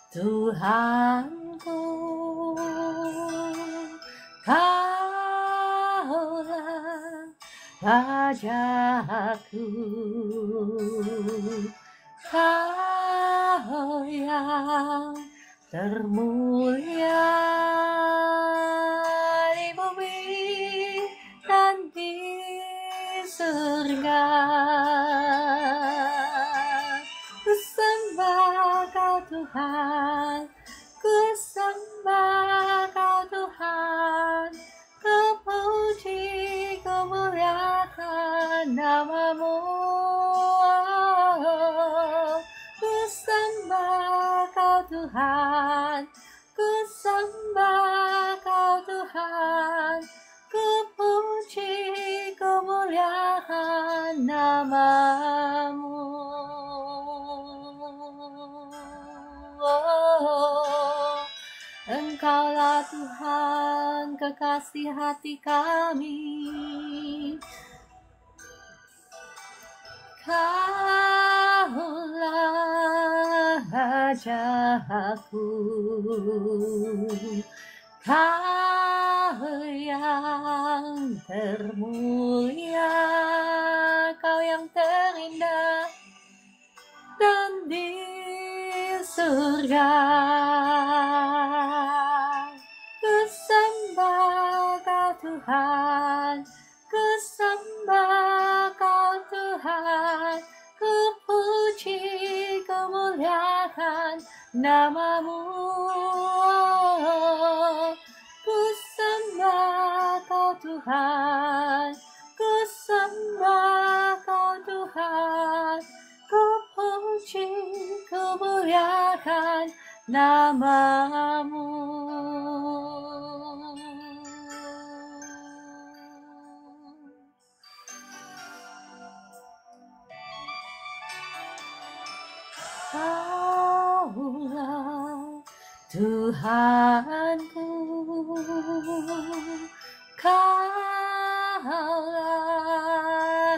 Tuhanku, Kaulah Rajaku, Kau yang termulia di bumi dan di surga. Ku sembah Kau Tuhan, ku sembah Kau Tuhan, ku puji, ku muliakan nama-Mu. Ku sembah Kau Tuhan, ku sembah Kau Tuhan, ku puji, ku muliakan nama-Mu. Engkaulah Tuhan, kekasih hati kami. Kaulah Rajaku, Kau yang termulia, Kau yang terindah dan di surga. Ku sembah Kau Tuhan, ku sembah Kau Tuhan, ku puji, ku muliakan nama-Mu. Ku sembah Kau Tuhan, ku sembah Kau Tuhan, ku puji, ku muliakan nama-Mu. Kaulah Tuhanku, Kaulah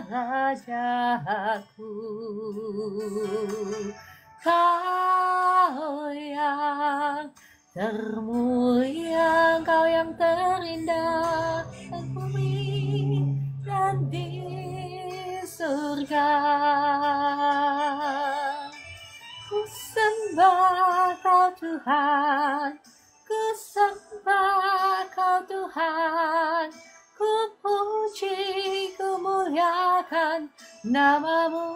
Rajaku, Kau yang termulia, Kau yang terindah di bumi dan di surga. Ku sembah Kau Tuhan, ku sembah Kau Tuhan, ku puji, ku muliakan nama-Mu.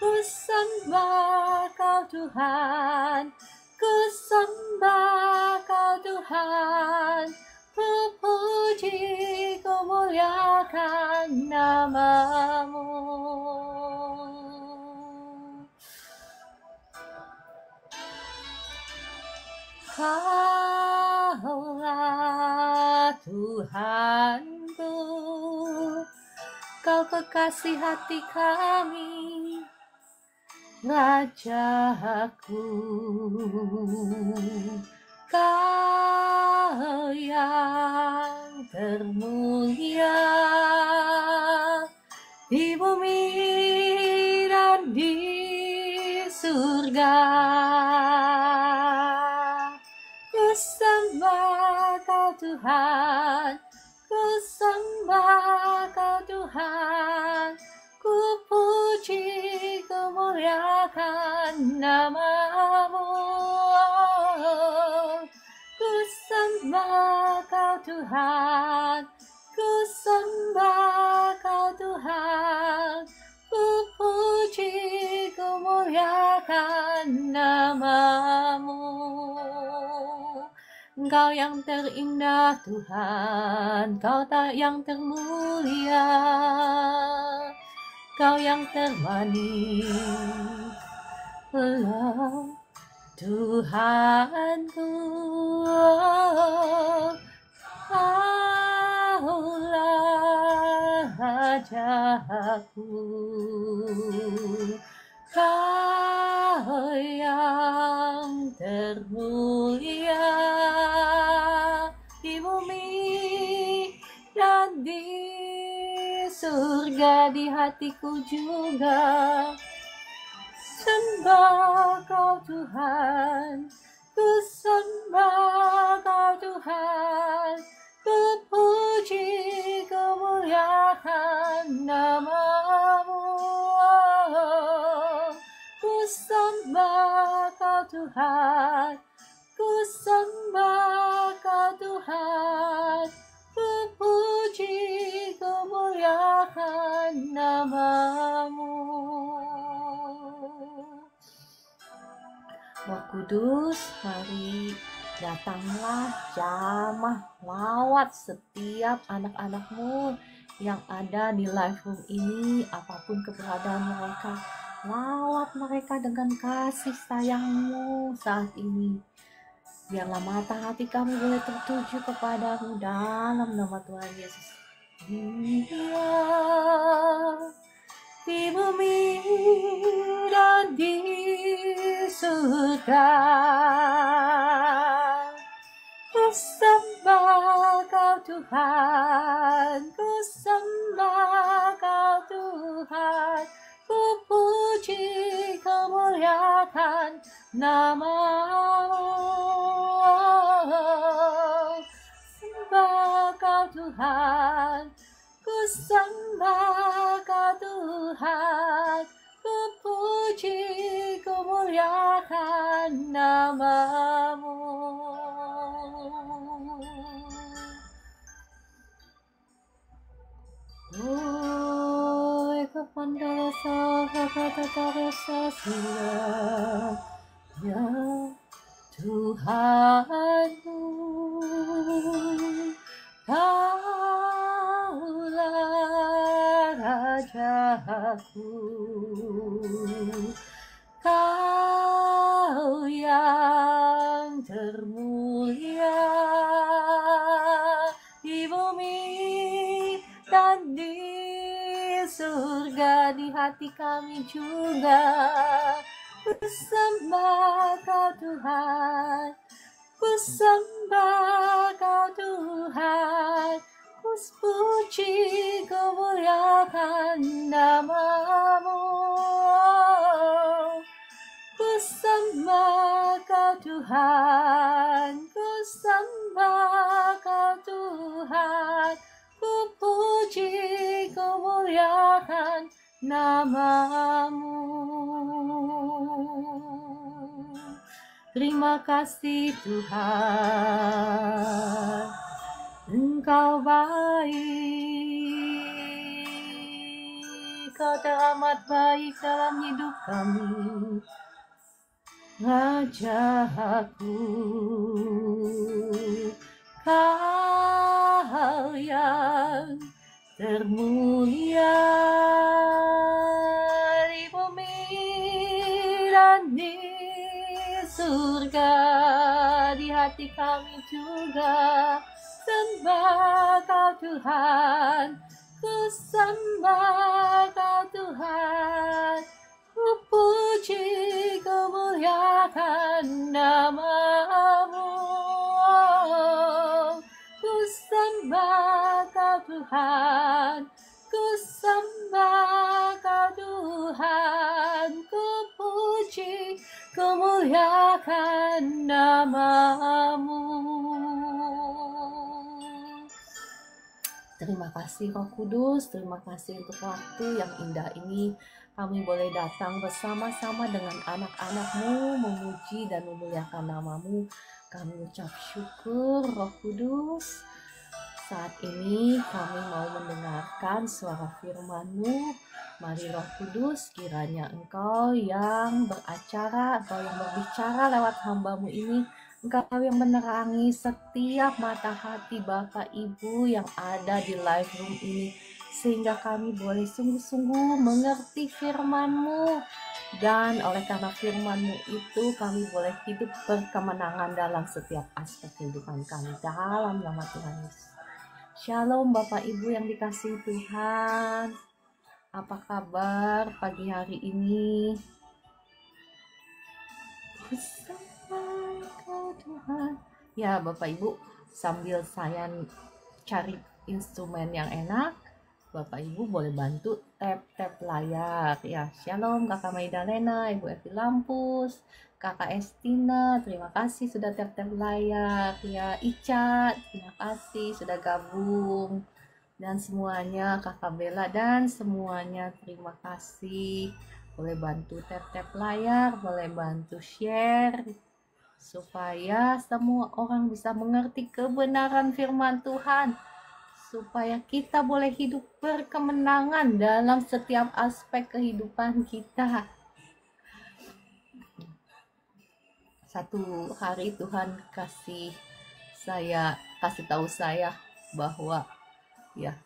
Ku sembah Kau Tuhan, ku sembah Kau Tuhan, ku puji, ku muliakan nama-Mu. Kaulah Tuhanku, Kau kekasih hati kami, Rajaku, Kau yang termulia di bumi dan di surga. Ku sembah Kau Tuhan, ku sembah Kau Tuhan, ku puji, ku muliakan nama-Mu. Ku sembah Kau Tuhan, ku sembah Kau Tuhan, ku puji, ku muliakan nama-Mu. Engkau yang terindah Tuhan, Kau yang termulia, Kau yang termanis, Tuhanku. Kaulah Rajaku, Kau yang termulia di bumi dan di surga, di hatiku juga. sembah Kau Tuhan, ku sembah Kau Tuhan, ku puji kemuliaan nama-Mu. Ku sembah Kau Tuhan, ku sembah Kau Tuhan, ku puji kemuliaan nama-Mu. Roh Kudus, mari datanglah jamah lawat setiap anak-anak-Mu yang ada di live room ini, apapun keberadaan mereka. Lawat mereka dengan kasih sayang-Mu saat ini. Biarlah mata hati kami boleh tertuju kepadamu dalam nama Tuhan Yesus. Dia di bumi dan di surga, ku sembah Kau Tuhan, ku sembah Kau Tuhan, ku puji kemuliaan nama-Mu. Sembah Kau Tuhan, ku sembah Kau Tuhan, ku puji kemuliaan nama-Mu. Kepada rasa ya Tuhanku, Kaulah Rajaku, Kau yang termulia di bumi dan di surga, di hati kami juga. Ku sembah Kau Tuhan, ku sembah Kau Tuhan, ku puji kemuliaan nama-Mu. Ku sembah Kau Tuhan, ku sembah Kau Tuhan, ku puji kemuliaan nama-Mu. Terima kasih Tuhan, Engkau baik, Kau teramat baik dalam hidup kami. Rajaku, Kau yang termulia di bumi dan di surga, di hati kami juga. Sembah Kau Tuhan, ku sembah Kau Tuhan, ku puji kemuliaan nama-Mu. Ku sembah Kau Tuhan, ku sembah Kau Tuhan, ku puji kemuliaan nama-Mu. Terima kasih Roh Kudus, terima kasih untuk waktu yang indah ini. Kami boleh datang bersama-sama dengan anak-anak-Mu, memuji dan memuliakan nama-Mu. Kami ucap syukur Roh Kudus. Saat ini kami mau mendengarkan suara firman-Mu. Mari Roh Kudus, kiranya Engkau yang beracara, Engkau yang berbicara lewat hamba-Mu ini. Engkau yang menerangi setiap mata hati Bapak Ibu yang ada di live room ini, sehingga kami boleh sungguh-sungguh mengerti firman-Mu, dan oleh karena firman-Mu itu kami boleh hidup berkemenangan dalam setiap aspek kehidupan kami dalam nama Tuhan Yesus. Shalom Bapak Ibu yang dikasihi Tuhan, apa kabar pagi hari ini? Tuhan. Ya Bapak Ibu, sambil saya cari instrumen yang enak, Bapak Ibu boleh bantu tap-tap layar ya. Shalom Kakak Maida Lena, Ibu Evi Lampus, Kakak Estina, terima kasih sudah tap-tap layar ya. Ica, terima kasih sudah gabung. Dan semuanya Kakak Bella dan semuanya terima kasih. Boleh bantu tap-tap layar, boleh bantu share supaya semua orang bisa mengerti kebenaran firman Tuhan, supaya kita boleh hidup berkemenangan dalam setiap aspek kehidupan kita. Satu hari Tuhan kasih tahu saya bahwa ya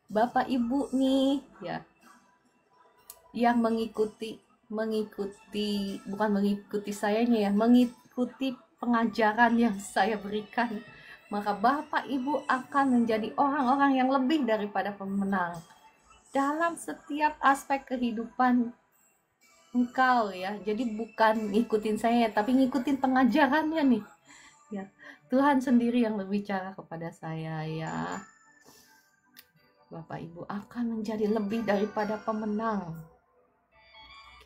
Bapak Ibu nih ya yang mengikuti bukan mengikuti sayanya ya, mengikuti pengajaran yang saya berikan, maka Bapak Ibu akan menjadi orang-orang yang lebih daripada pemenang dalam setiap aspek kehidupan engkau ya. Jadi bukan ngikutin saya tapi ngikutin pengajarannya nih ya. Tuhan sendiri yang berbicara kepada saya ya. Bapak Ibu akan menjadi lebih daripada pemenang.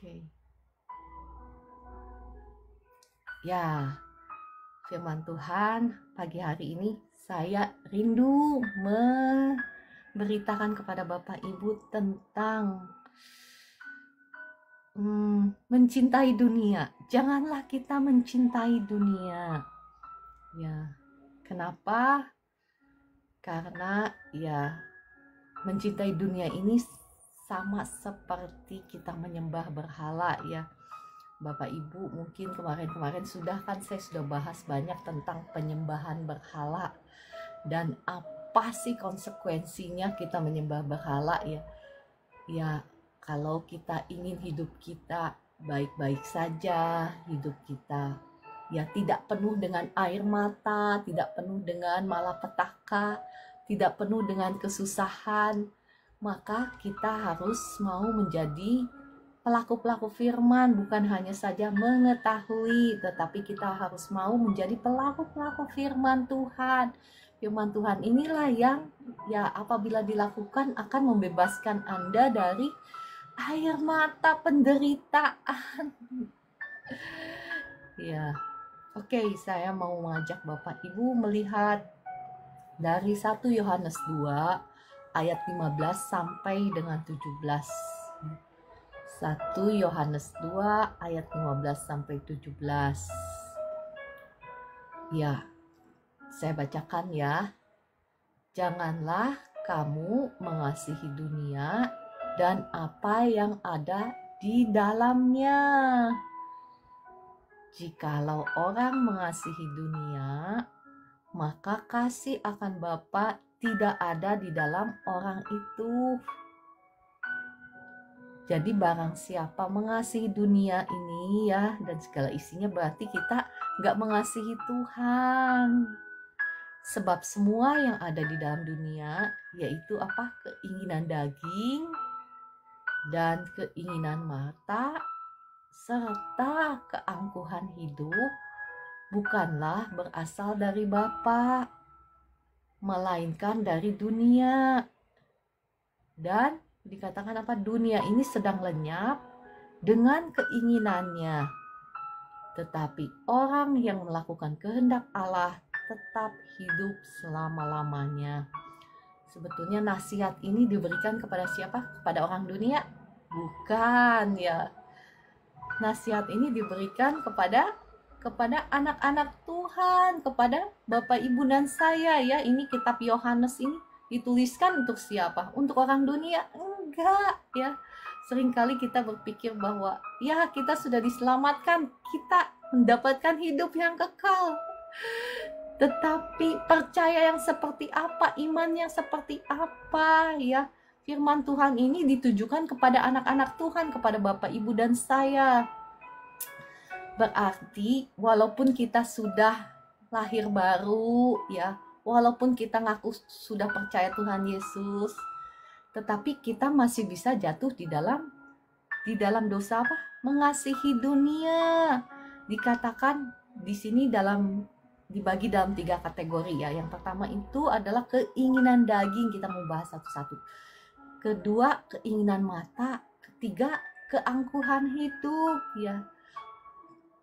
Oke. Ya, firman Tuhan pagi hari ini saya rindu memberitakan kepada Bapak Ibu tentang mencintai dunia. Janganlah kita mencintai dunia. Ya, kenapa? Karena ya mencintai dunia ini sama seperti kita menyembah berhala ya. Bapak Ibu mungkin kemarin saya sudah bahas banyak tentang penyembahan berhala dan apa sih konsekuensinya kita menyembah berhala ya. Ya, kalau kita ingin hidup kita baik-baik saja, hidup kita ya tidak penuh dengan air mata, tidak penuh dengan malapetaka, tidak penuh dengan kesusahan, maka kita harus mau menjadi pelaku-pelaku firman, bukan hanya saja mengetahui, tetapi kita harus mau menjadi pelaku-pelaku firman Tuhan. Firman Tuhan inilah yang ya apabila dilakukan akan membebaskan Anda dari air mata penderitaan. Ya, oke, saya mau mengajak Bapak Ibu melihat dari 1 Yohanes 2 ayat 15 sampai dengan 17. 1 Yohanes 2 ayat 15 sampai 17. Ya, saya bacakan ya. Janganlah kamu mengasihi dunia dan apa yang ada di dalamnya. Jikalau orang mengasihi dunia, maka kasih akan Bapa tidak ada di dalam orang itu. Jadi barang siapa mengasihi dunia ini ya dan segala isinya, berarti kita nggak mengasihi Tuhan. Sebab semua yang ada di dalam dunia yaitu apa? Keinginan daging dan keinginan mata serta keangkuhan hidup bukanlah berasal dari Bapa, melainkan dari dunia. Dan dikatakan apa? Dunia ini sedang lenyap dengan keinginannya. Tetapi orang yang melakukan kehendak Allah tetap hidup selama-lamanya. Sebetulnya nasihat ini diberikan kepada siapa? Kepada orang dunia? Bukan ya. Nasihat ini diberikan kepada anak-anak Tuhan, kepada Bapak Ibu dan saya ya. Ini kitab Yohanes ini dituliskan untuk siapa? Untuk orang dunia? Enggak ya. Seringkali kita berpikir bahwa ya kita sudah diselamatkan, kita mendapatkan hidup yang kekal. Tetapi percaya yang seperti apa, iman yang seperti apa ya. Firman Tuhan ini ditujukan kepada anak-anak Tuhan, kepada Bapak Ibu dan saya. Berarti walaupun kita sudah lahir baru ya, walaupun kita ngaku sudah percaya Tuhan Yesus, tetapi kita masih bisa jatuh di dalam dosa apa? Mengasihi dunia. Dikatakan di sini dalam dibagi dalam 3 kategori ya. Yang pertama itu adalah keinginan daging, kita mau bahas satu-satu. Kedua, keinginan mata. Ketiga, keangkuhan hidup ya.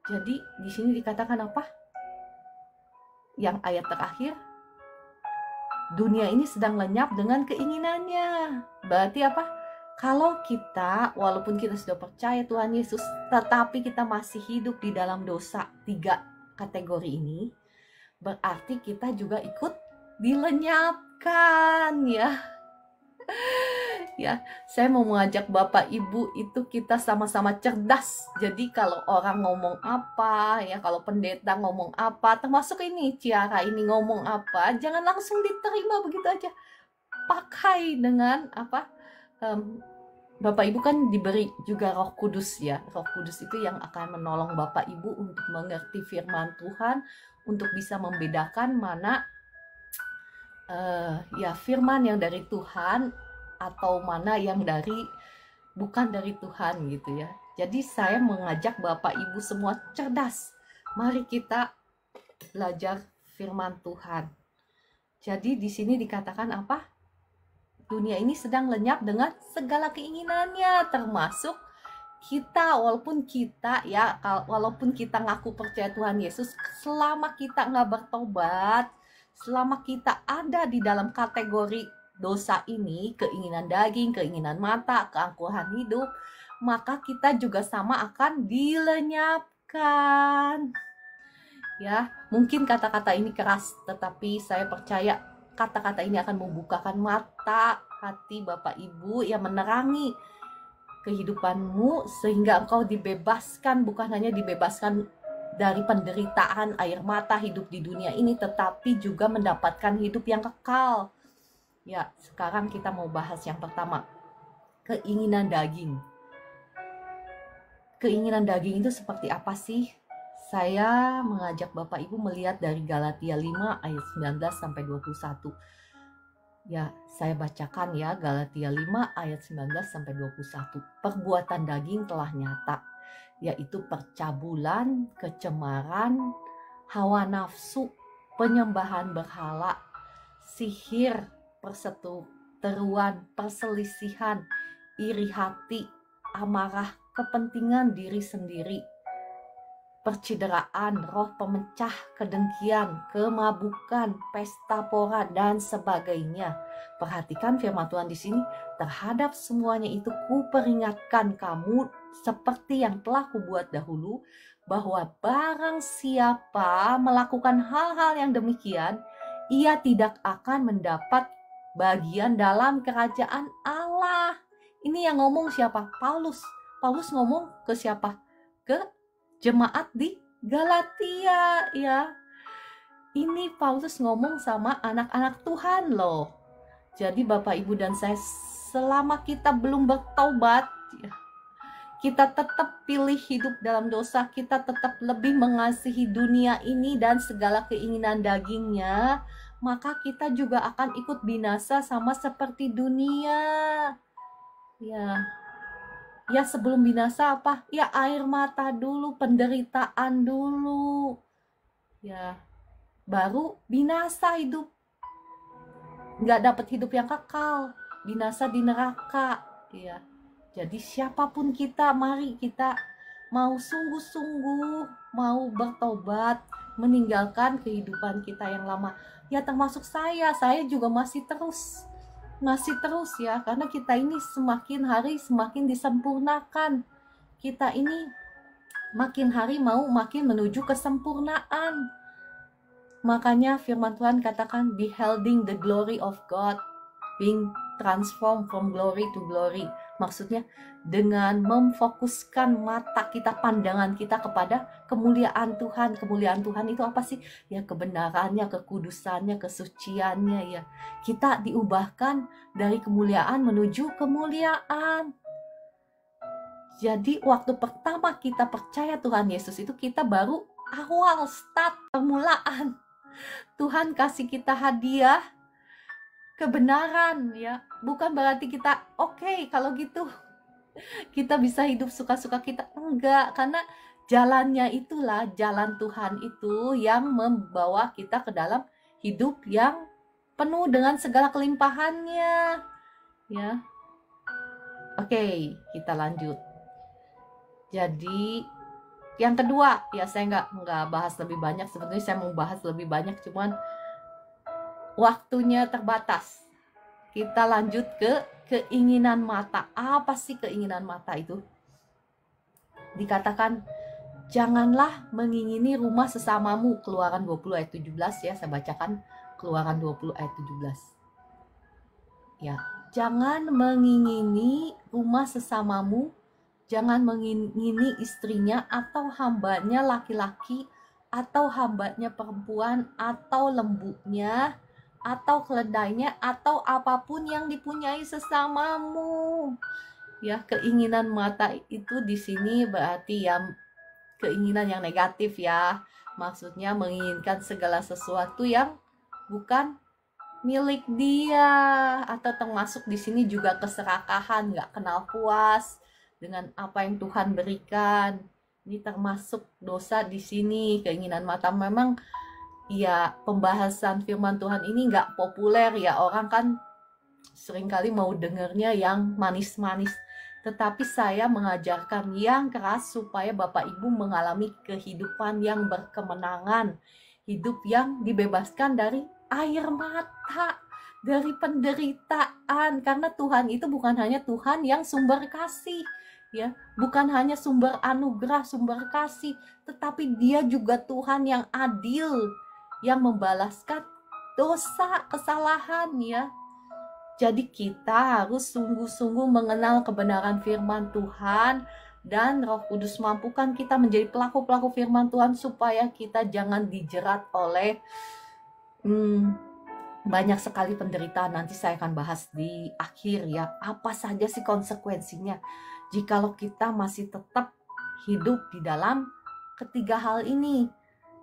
Jadi di sini dikatakan apa? Yang ayat terakhir, dunia ini sedang lenyap dengan keinginannya. Berarti apa? Kalau kita, walaupun kita sudah percaya Tuhan Yesus, tetapi kita masih hidup di dalam dosa 3 kategori ini, berarti kita juga ikut dilenyapkan ya. Ya, saya mau mengajak Bapak Ibu itu kita sama-sama cerdas. Jadi kalau orang ngomong apa, ya kalau pendeta ngomong apa, termasuk ini Ciara ini ngomong apa, jangan langsung diterima begitu aja. Pakai dengan apa? Bapak Ibu kan diberi juga Roh Kudus ya. Roh Kudus itu yang akan menolong Bapak Ibu untuk mengerti firman Tuhan, untuk bisa membedakan mana ya firman yang dari Tuhan atau mana yang bukan dari Tuhan gitu ya. Jadi saya mengajak Bapak Ibu semua cerdas. Mari kita belajar firman Tuhan. Jadi di sini dikatakan apa? Dunia ini sedang lenyap dengan segala keinginannya, termasuk kita, walaupun kita ngaku percaya Tuhan Yesus, selama kita nggak bertobat, selama kita ada di dalam kategori dosa ini, keinginan daging, keinginan mata, keangkuhan hidup, maka kita juga sama akan dilenyapkan. Ya, mungkin kata-kata ini keras, tetapi saya percaya kata-kata ini akan membukakan mata hati Bapak Ibu yang menerangi kehidupanmu sehingga engkau dibebaskan, bukan hanya dibebaskan dari penderitaan air mata hidup di dunia ini, tetapi juga mendapatkan hidup yang kekal. Ya, sekarang kita mau bahas yang pertama, keinginan daging. Keinginan daging itu seperti apa sih? Saya mengajak Bapak Ibu melihat dari Galatia 5 ayat 19 sampai 21. Ya, saya bacakan ya, Galatia 5 ayat 19 sampai 21. Perbuatan daging telah nyata, yaitu percabulan, kecemaran, hawa nafsu, penyembahan berhala, sihir, perseteruan, perselisihan, iri hati, amarah, kepentingan diri sendiri, percideraan, roh pemecah, kedengkian, kemabukan, pesta pora, dan sebagainya. Perhatikan firman Tuhan di sini. Terhadap semuanya itu kuperingatkan kamu seperti yang telah kubuat dahulu, bahwa barang siapa melakukan hal-hal yang demikian, ia tidak akan mendapat bagian dalam kerajaan Allah. Ini yang ngomong siapa? Paulus. Paulus ngomong ke siapa? Ke jemaat di Galatia ya. Ini Paulus ngomong sama anak-anak Tuhan loh. Jadi Bapak Ibu dan saya, selama kita belum bertobat ya, kita tetap pilih hidup dalam dosa, kita tetap lebih mengasihi dunia ini dan segala keinginan dagingnya, maka kita juga akan ikut binasa sama seperti dunia. Ya sebelum binasa apa? Ya air mata dulu, penderitaan dulu. Ya, baru binasa hidup. Nggak dapat hidup yang kekal, binasa di neraka. Ya, jadi siapapun kita, mari kita mau sungguh-sungguh, mau bertobat, meninggalkan kehidupan kita yang lama. Ya termasuk saya juga masih terus ya, karena kita ini semakin hari semakin disempurnakan. Kita ini makin hari makin menuju kesempurnaan. Makanya firman Tuhan katakan, beholding the glory of God, being transformed from glory to glory. Maksudnya dengan memfokuskan mata kita, pandangan kita kepada kemuliaan Tuhan. Kemuliaan Tuhan itu apa sih? Ya kebenarannya, kekudusannya, kesuciannya ya. Kita diubahkan dari kemuliaan menuju kemuliaan. Jadi waktu pertama kita percaya Tuhan Yesus itu kita baru awal start permulaan. Tuhan kasih kita hadiah kebenaran ya, bukan berarti kita oke, kalau gitu kita bisa hidup suka-suka kita, enggak, karena jalannya itulah, jalan Tuhan itu yang membawa kita ke dalam hidup yang penuh dengan segala kelimpahannya. Ya, oke, kita lanjut. Jadi yang kedua, ya saya nggak bahas lebih banyak. Sebetulnya saya mau bahas lebih banyak, cuman waktunya terbatas. Kita lanjut ke keinginan mata. Apa sih keinginan mata itu? Dikatakan, janganlah mengingini rumah sesamamu. Keluaran 20 ayat 17 ya, saya bacakan Keluaran 20 ayat 17. Ya, jangan mengingini rumah sesamamu, jangan mengingini istrinya atau hambanya laki-laki atau hambanya perempuan atau lembunya atau keledainya atau apapun yang dipunyai sesamamu. Ya, keinginan mata itu di sini berarti ya keinginan yang negatif ya. Maksudnya menginginkan segala sesuatu yang bukan milik dia, atau termasuk di sini juga keserakahan, nggak kenal puas dengan apa yang Tuhan berikan. Ini termasuk dosa di sini, keinginan mata. Memang ya pembahasan firman Tuhan ini nggak populer ya, orang kan seringkali mau dengernya yang manis-manis. Tetapi saya mengajarkan yang keras supaya Bapak Ibu mengalami kehidupan yang berkemenangan, hidup yang dibebaskan dari air mata, dari penderitaan. Karena Tuhan itu bukan hanya Tuhan yang sumber kasih, ya, bukan hanya sumber anugerah, sumber kasih, tetapi Dia juga Tuhan yang adil, yang membalaskan dosa, kesalahan ya. Jadi kita harus sungguh-sungguh mengenal kebenaran firman Tuhan, dan Roh Kudus mampukan kita menjadi pelaku-pelaku firman Tuhan supaya kita jangan dijerat oleh banyak sekali penderitaan. Nanti saya akan bahas di akhir ya, apa saja sih konsekuensinya jikalau kita masih tetap hidup di dalam ketiga hal ini: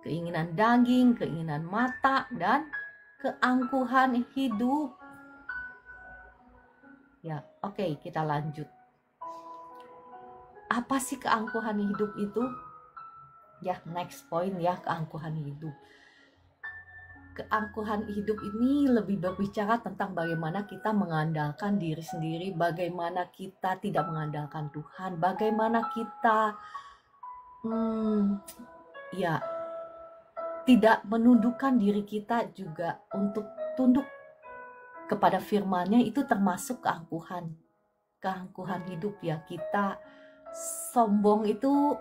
keinginan daging, keinginan mata, dan keangkuhan hidup. Ya, oke, kita lanjut. Apa sih keangkuhan hidup itu? Ya, next point ya, keangkuhan hidup. Keangkuhan hidup ini lebih berbicara tentang bagaimana kita mengandalkan diri sendiri, bagaimana kita tidak mengandalkan Tuhan, bagaimana kita ya tidak menundukkan diri kita juga untuk tunduk kepada firman-Nya. Itu termasuk keangkuhan hidup ya. Kita sombong itu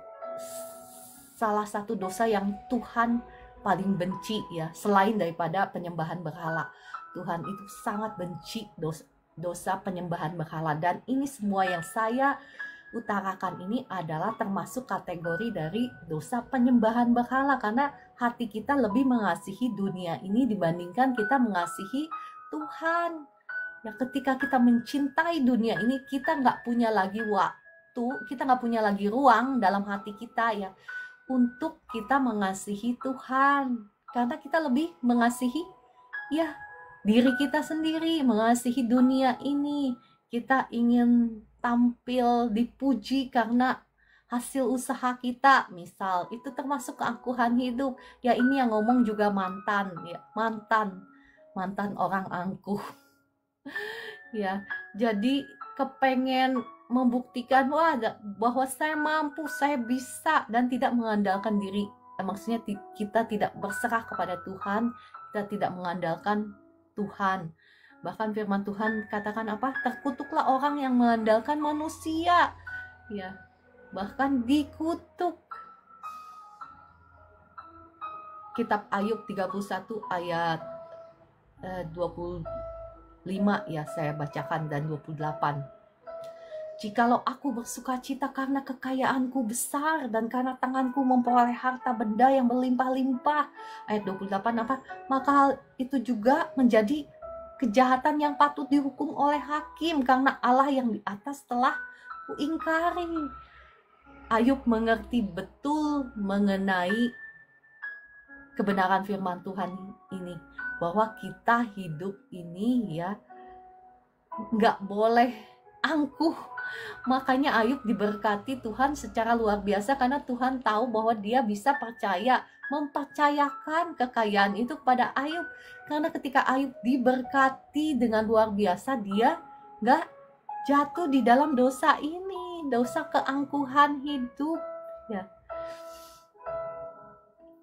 salah satu dosa yang Tuhan paling benci ya, selain daripada penyembahan berhala. Tuhan itu sangat benci dosa penyembahan berhala, dan ini semua yang saya utarakan ini adalah termasuk kategori dari dosa penyembahan berhala, karena hati kita lebih mengasihi dunia ini dibandingkan kita mengasihi Tuhan. Ya, ketika kita mencintai dunia ini, kita nggak punya lagi waktu, kita nggak punya lagi ruang dalam hati kita ya untuk kita mengasihi Tuhan, karena kita lebih mengasihi ya diri kita sendiri, mengasihi dunia ini. Kita ingin tampil dipuji karena hasil usaha kita, misal, itu termasuk keangkuhan hidup ya. Ini yang ngomong juga mantan ya, mantan orang angkuh ya. Jadi kepengen membuktikan bahwa saya mampu, saya bisa, dan tidak mengandalkan diri. Maksudnya kita tidak berserah kepada Tuhan, kita tidak mengandalkan Tuhan. Bahkan firman Tuhan katakan apa? Terkutuklah orang yang mengandalkan manusia. Ya, bahkan dikutuk. Kitab Ayub 31 ayat 25 ya, saya bacakan, dan 28. Jikalau aku bersukacita karena kekayaanku besar dan karena tanganku memperoleh harta benda yang berlimpah-limpah. Ayat 28 apa? Maka hal itu juga menjadi kejahatan yang patut dihukum oleh hakim, karena Allah yang di atas telah kuingkari. Ayub mengerti betul mengenai kebenaran firman Tuhan ini, bahwa kita hidup ini ya nggak boleh angkuh, Makanya Ayub diberkati Tuhan secara luar biasa karena Tuhan tahu bahwa dia bisa mempercayakan kekayaan itu kepada Ayub. Karena ketika Ayub diberkati dengan luar biasa, dia nggak jatuh di dalam dosa ini, dosa keangkuhan hidup. Ya.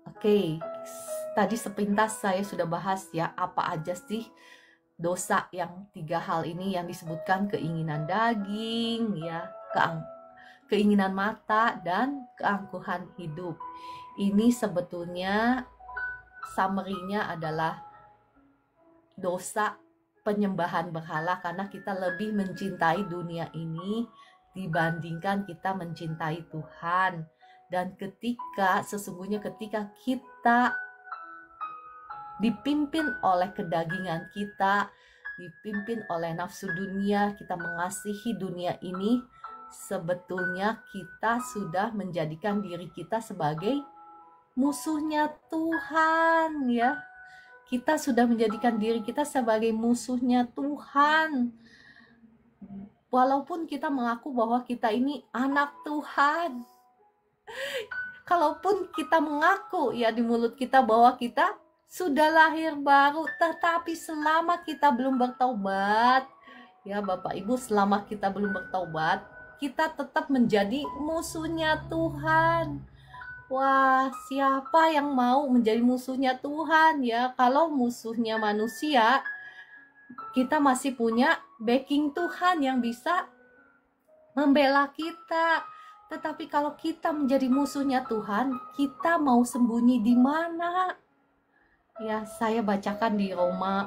Oke, tadi sepintas saya sudah bahas ya apa aja sih dosa yang 3 hal ini yang disebutkan: keinginan daging, ya, keinginan mata, dan keangkuhan hidup. Ini sebetulnya summary-nya adalah dosa penyembahan berhala karena kita lebih mencintai dunia ini dibandingkan kita mencintai Tuhan. Dan sesungguhnya ketika kita dipimpin oleh kedagingan kita, dipimpin oleh nafsu dunia, kita mengasihi dunia ini, sebetulnya kita sudah menjadikan diri kita sebagai musuhnya Tuhan, ya. Kita sudah menjadikan diri kita sebagai musuhnya Tuhan. Walaupun kita mengaku bahwa kita ini anak Tuhan. Kalaupun kita mengaku ya di mulut kita bahwa kita sudah lahir baru, tetapi selama kita belum bertaubat, ya Bapak Ibu, selama kita belum bertaubat, kita tetap menjadi musuhnya Tuhan. Wah, siapa yang mau menjadi musuhnya Tuhan ya? Kalau musuhnya manusia, kita masih punya backing Tuhan yang bisa membela kita. Tetapi kalau kita menjadi musuhnya Tuhan, kita mau sembunyi di mana? Ya, saya bacakan di Roma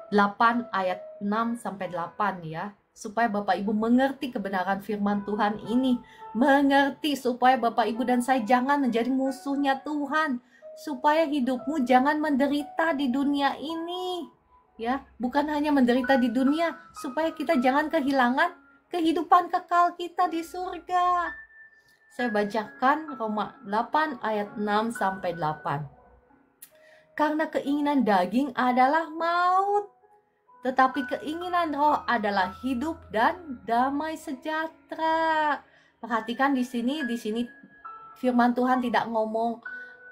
8 ayat 6 sampai 8 ya. Supaya Bapak Ibu mengerti kebenaran firman Tuhan ini. Mengerti supaya Bapak Ibu dan saya jangan menjadi musuhnya Tuhan. Supaya hidupmu jangan menderita di dunia ini. Ya, bukan hanya menderita di dunia, supaya kita jangan kehilangan kehidupan kekal kita di surga. Saya bacakan Roma 8 ayat 6 sampai 8. Karena keinginan daging adalah maut, tetapi keinginan roh adalah hidup dan damai sejahtera. Perhatikan di sini firman Tuhan tidak ngomong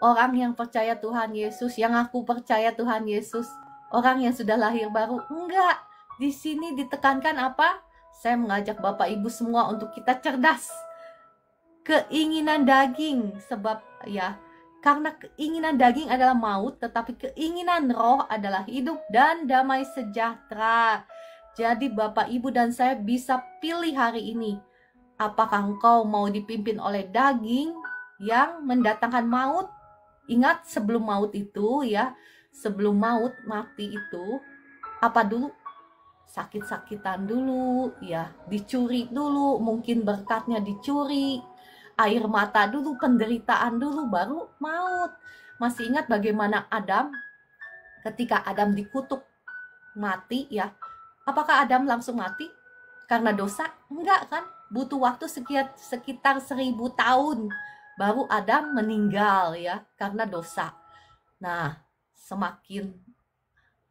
orang yang percaya Tuhan Yesus, yang aku percaya Tuhan Yesus, orang yang sudah lahir baru. Enggak. Di sini ditekankan apa? Saya mengajak Bapak Ibu semua untuk kita cerdas. Keinginan daging, sebab ya, karena keinginan daging adalah maut, tetapi keinginan roh adalah hidup dan damai sejahtera. Jadi Bapak, Ibu, dan saya bisa pilih hari ini. Apakah engkau mau dipimpin oleh daging yang mendatangkan maut? Ingat, sebelum maut itu ya, sebelum maut mati itu, apa dulu? Sakit-sakitan dulu, ya, dicuri dulu, mungkin berkatnya dicuri. Air mata dulu, penderitaan dulu, baru maut. Masih ingat bagaimana Adam, ketika Adam dikutuk mati ya, apakah Adam langsung mati karena dosa? Enggak kan, butuh waktu sekitar 1000 tahun baru Adam meninggal ya, karena dosa. Nah, semakin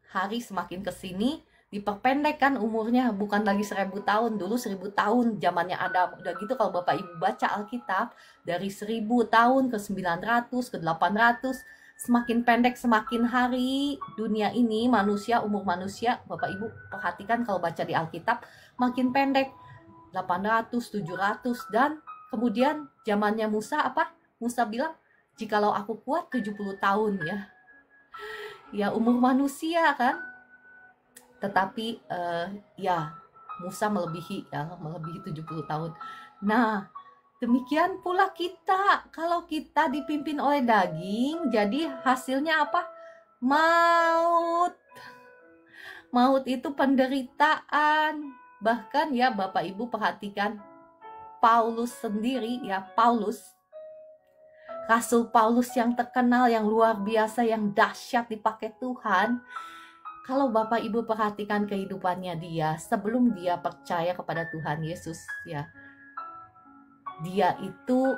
hari semakin kesini diperpendek kan umurnya, bukan lagi 1000 tahun. Dulu 1000 tahun zamannya Adam. Udah gitu kalau Bapak Ibu baca Alkitab, dari 1000 tahun ke 900 ke 800, semakin pendek semakin hari dunia ini, umur manusia, Bapak Ibu perhatikan kalau baca di Alkitab, makin pendek, 800, 700, dan kemudian zamannya Musa apa? Musa bilang, jikalau aku kuat 70 tahun ya. Ya umur manusia kan. Tetapi ya Musa melebihi 70 tahun. Nah, demikian pula kita. Kalau kita dipimpin oleh daging, jadi hasilnya apa? Maut. Maut itu penderitaan. Bahkan ya Bapak Ibu perhatikan Paulus sendiri ya, Rasul Paulus yang terkenal, yang luar biasa, yang dahsyat dipakai Tuhan. Kalau Bapak Ibu perhatikan kehidupannya dia sebelum dia percaya kepada Tuhan Yesus ya. Dia itu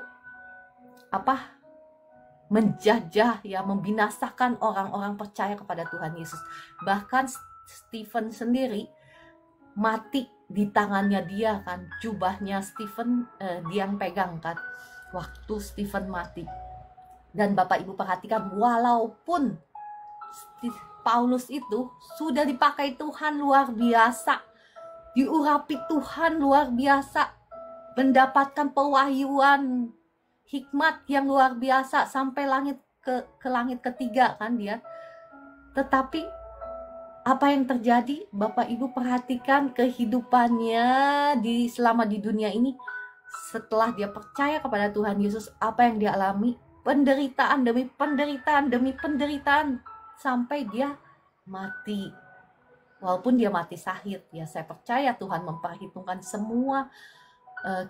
menjajah ya, membinasakan orang-orang percaya kepada Tuhan Yesus. Bahkan Stephen sendiri mati di tangannya dia kan, jubahnya Stephen dia yang pegang kan waktu Stephen mati. Dan Bapak Ibu perhatikan, walaupun Paulus itu sudah dipakai Tuhan luar biasa, diurapi Tuhan luar biasa, mendapatkan pewahyuan hikmat yang luar biasa sampai langit ke langit ketiga kan dia. Tetapi apa yang terjadi? Bapak Ibu perhatikan kehidupannya selama di dunia ini. Setelah dia percaya kepada Tuhan Yesus, apa yang dia alami? Penderitaan demi penderitaan demi penderitaan sampai dia mati. Walaupun dia mati syahid, ya saya percaya Tuhan memperhitungkan semua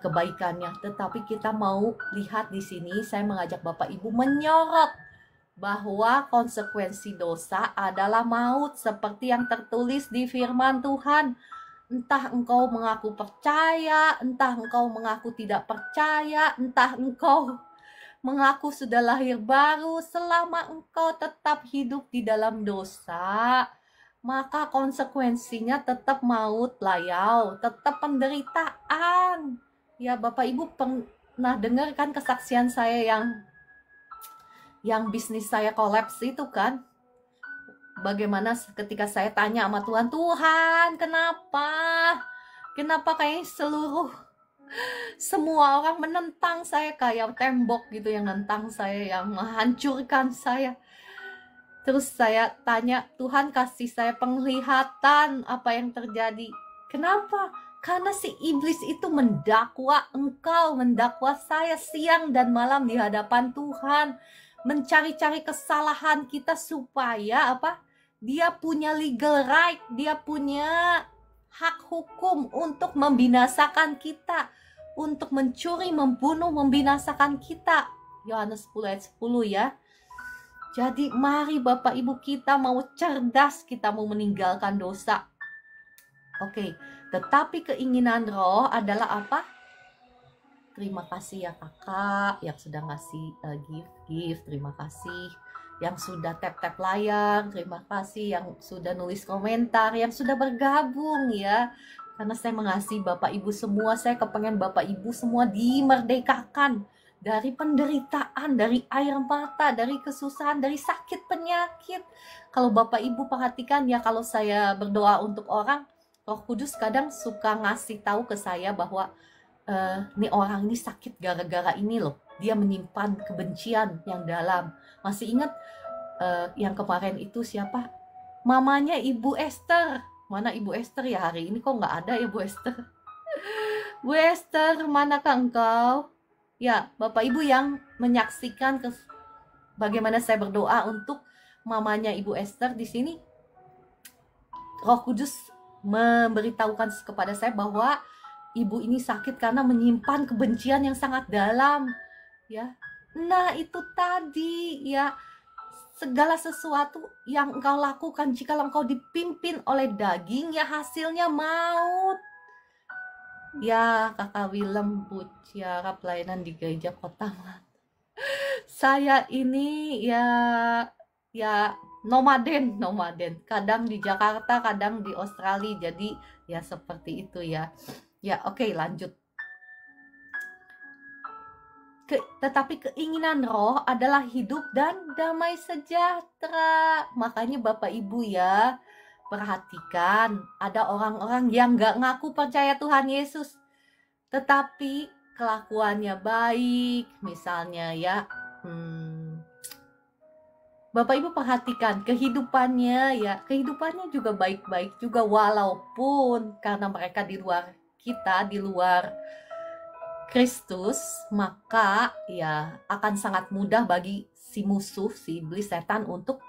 kebaikannya. Tetapi kita mau lihat di sini, saya mengajak Bapak Ibu menyorot bahwa konsekuensi dosa adalah maut, seperti yang tertulis di firman Tuhan. Entah engkau mengaku percaya, entah engkau mengaku tidak percaya, entah engkau mengaku sudah lahir baru, selama engkau tetap hidup di dalam dosa, maka konsekuensinya tetap maut layau, tetap penderitaan. Ya, Bapak Ibu pernah dengar kan kesaksian saya yang bisnis saya kolaps itu kan? Bagaimana ketika saya tanya sama Tuhan, Tuhan kenapa kayak semua orang menentang saya, kayak tembok gitu yang nentang saya, yang menghancurkan saya. Terus saya tanya, Tuhan kasih saya penglihatan apa yang terjadi. Kenapa? Karena si iblis itu mendakwa engkau, mendakwa saya siang dan malam di hadapan Tuhan, mencari-cari kesalahan kita supaya apa? Dia punya legal right, dia punya hak hukum untuk membinasakan kita, untuk mencuri, membunuh, membinasakan kita. Yohanes 10 ayat 10 ya. Jadi mari Bapak Ibu, kita mau cerdas, kita mau meninggalkan dosa. Oke, tetapi keinginan roh adalah apa? Terima kasih ya kakak yang sudah ngasih gift, terima kasih. Yang sudah tap-tap layar, terima kasih. Yang sudah nulis komentar, yang sudah bergabung ya. Karena saya mengasihi Bapak Ibu semua, saya kepengen Bapak Ibu semua dimerdekakan dari penderitaan, dari air mata, dari kesusahan, dari sakit penyakit. Kalau Bapak Ibu perhatikan ya, kalau saya berdoa untuk orang, Roh Kudus kadang suka ngasih tahu ke saya bahwa nih orang ini sakit gara-gara ini loh. Dia menyimpan kebencian yang dalam. Masih ingat yang kemarin itu siapa? Mamanya Ibu Esther. Mana Ibu Esther ya hari ini? Kok nggak ada ya Bu Esther? Bu Esther, manakah engkau? Ya, Bapak Ibu yang menyaksikan bagaimana saya berdoa untuk mamanya Ibu Esther di sini. Roh Kudus memberitahukan kepada saya bahwa ibu ini sakit karena menyimpan kebencian yang sangat dalam, ya. Nah, itu tadi ya, segala sesuatu yang engkau lakukan jika engkau dipimpin oleh daging, ya hasilnya maut. Ya, Kakak Willem, Pujiara pelayanan di gereja Kota Melati. Saya ini ya nomaden. Kadang di Jakarta, kadang di Australia. Jadi ya seperti itu ya. Ya, oke, lanjut. Tetapi keinginan roh adalah hidup dan damai sejahtera. Makanya Bapak Ibu ya, perhatikan, ada orang-orang yang gak ngaku percaya Tuhan Yesus, tetapi kelakuannya baik, misalnya ya. Bapak Ibu perhatikan kehidupannya juga baik-baik juga, walaupun karena mereka di luar kita, di luar Kristus, maka ya akan sangat mudah bagi si musuh, si iblis, setan untuk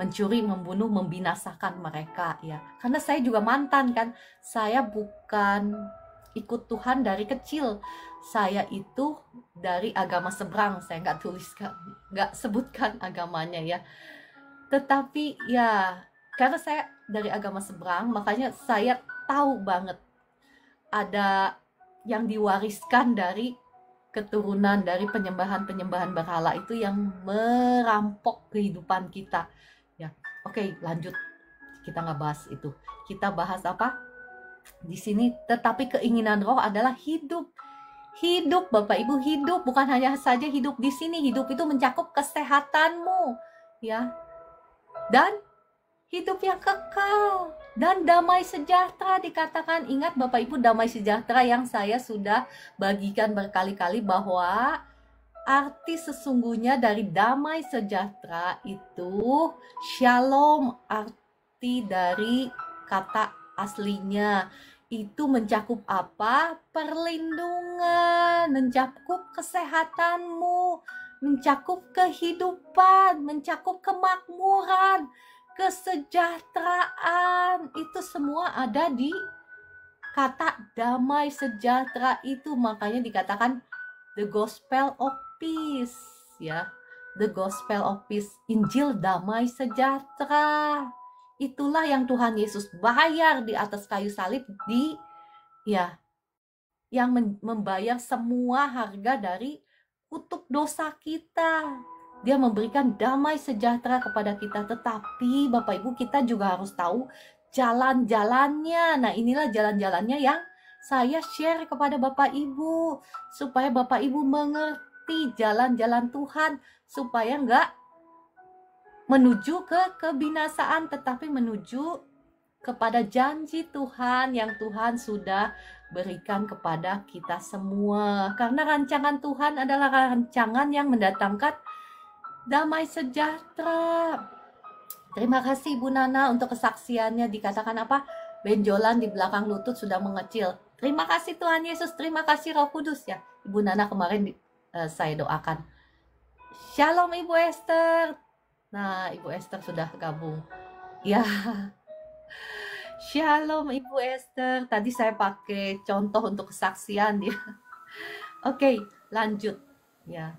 mencuri, membunuh, membinasakan mereka ya. Karena saya juga mantan kan, saya bukan ikut Tuhan dari kecil, saya itu dari agama seberang. Saya nggak sebutkan agamanya ya, tetapi ya karena saya dari agama seberang, makanya saya tahu banget ada yang diwariskan dari keturunan, dari penyembahan berhala itu yang merampok kehidupan kita ya. Oke, lanjut, kita nggak bahas itu, kita bahas apa? Di sini, tetapi keinginan roh adalah hidup. Hidup, Bapak Ibu, hidup bukan hanya saja hidup di sini. Hidup itu mencakup kesehatanmu, ya, dan hidup yang kekal dan damai sejahtera dikatakan. Ingat Bapak Ibu, damai sejahtera yang saya sudah bagikan berkali-kali, bahwa arti sesungguhnya dari damai sejahtera itu shalom. Arti dari kata aslinya itu mencakup apa? Perlindungan, mencakup kesehatanmu, mencakup kehidupan, mencakup kemakmuran, kesejahteraan. Itu semua ada di kata damai sejahtera itu. Makanya dikatakan the gospel of peace, ya. The gospel of peace, Injil damai sejahtera. Itulah yang Tuhan Yesus bayar di atas kayu salib, yang membayar semua harga dari kutuk dosa kita. Dia memberikan damai sejahtera kepada kita. Tetapi Bapak Ibu, kita juga harus tahu jalan-jalannya. Nah, inilah jalan-jalannya yang saya share kepada Bapak Ibu, supaya Bapak Ibu mengerti jalan-jalan Tuhan, supaya enggak menuju ke kebinasaan, tetapi menuju kepada janji Tuhan yang Tuhan sudah berikan kepada kita semua. Karena rancangan Tuhan adalah rancangan yang mendatangkan damai sejahtera. Terima kasih Ibu Nana untuk kesaksiannya. Dikatakan apa? Benjolan di belakang lutut sudah mengecil. Terima kasih Tuhan Yesus, terima kasih Roh Kudus, ya. Ibu Nana kemarin saya doakan. Shalom Ibu Esther. Nah, Ibu Esther sudah gabung. Ya. Shalom Ibu Esther. Tadi saya pakai contoh untuk kesaksian dia. Oke, lanjut, ya.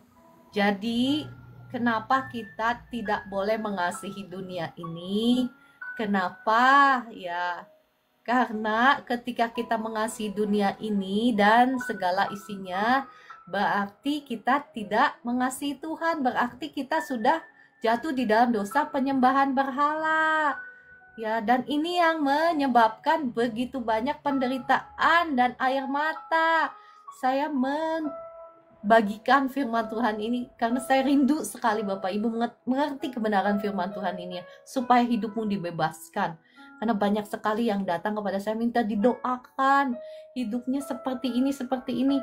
Jadi, kenapa kita tidak boleh mengasihi dunia ini? Kenapa? Ya, karena ketika kita mengasihi dunia ini dan segala isinya, berarti kita tidak mengasihi Tuhan. Berarti kita sudah jatuh di dalam dosa penyembahan berhala. Ya, dan ini yang menyebabkan begitu banyak penderitaan dan air mata. Saya membagikan firman Tuhan ini karena saya rindu sekali Bapak Ibu mengerti kebenaran firman Tuhan ini, supaya hidupmu dibebaskan. Karena banyak sekali yang datang kepada saya minta didoakan, hidupnya seperti ini, seperti ini.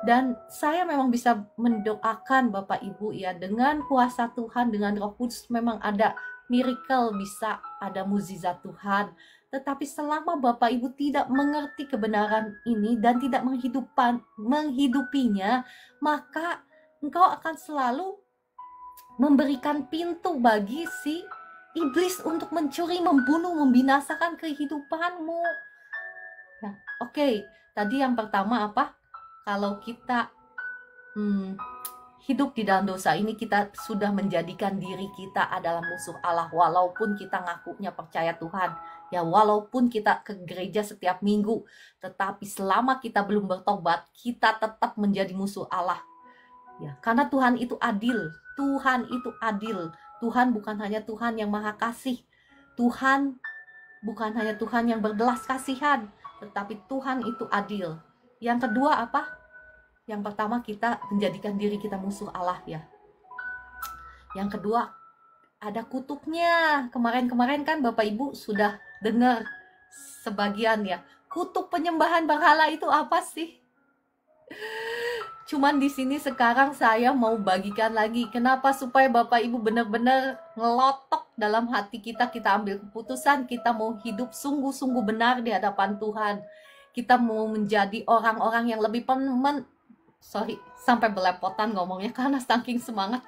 Dan saya memang bisa mendoakan Bapak Ibu, ya, dengan kuasa Tuhan, dengan Roh Kudus memang ada miracle, bisa ada mukjizat Tuhan. Tetapi selama Bapak Ibu tidak mengerti kebenaran ini dan tidak menghidupinya, maka engkau akan selalu memberikan pintu bagi si iblis untuk mencuri, membunuh, membinasakan kehidupanmu. Nah, oke. Tadi yang pertama apa? Kalau kita hidup di dalam dosa ini, kita sudah menjadikan diri kita adalah musuh Allah. Walaupun kita ngakunya percaya Tuhan, ya, walaupun kita ke gereja setiap minggu, tetapi selama kita belum bertobat, kita tetap menjadi musuh Allah. Ya, karena Tuhan itu adil. Tuhan itu adil. Tuhan bukan hanya Tuhan yang maha kasih. Tuhan bukan hanya Tuhan yang berbelas kasihan, tetapi Tuhan itu adil. Yang kedua apa? Yang pertama, kita menjadikan diri kita musuh Allah, ya. Yang kedua, ada kutuknya. Kemarin-kemarin kan Bapak Ibu sudah dengar sebagian, ya. Kutuk penyembahan berhala itu apa sih? Cuman di sini sekarang saya mau bagikan lagi. Kenapa? Supaya Bapak Ibu benar-benar ngelotok dalam hati kita. Kita ambil keputusan, kita mau hidup sungguh-sungguh benar di hadapan Tuhan. Kita mau menjadi orang-orang yang lebih sampai belepotan ngomongnya karena saking semangat.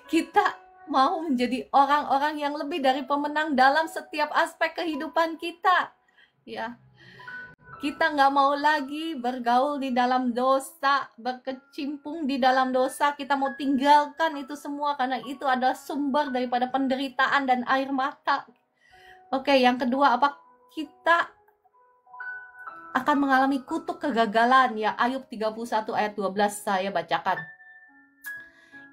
Kita mau menjadi orang-orang yang lebih dari pemenang dalam setiap aspek kehidupan kita, ya. Kita nggak mau lagi bergaul di dalam dosa, berkecimpung di dalam dosa. Kita mau tinggalkan itu semua karena itu adalah sumber daripada penderitaan dan air mata. Oke, yang kedua apa? Kita akan mengalami kutuk kegagalan, ya. Ayub 31 ayat 12 saya bacakan.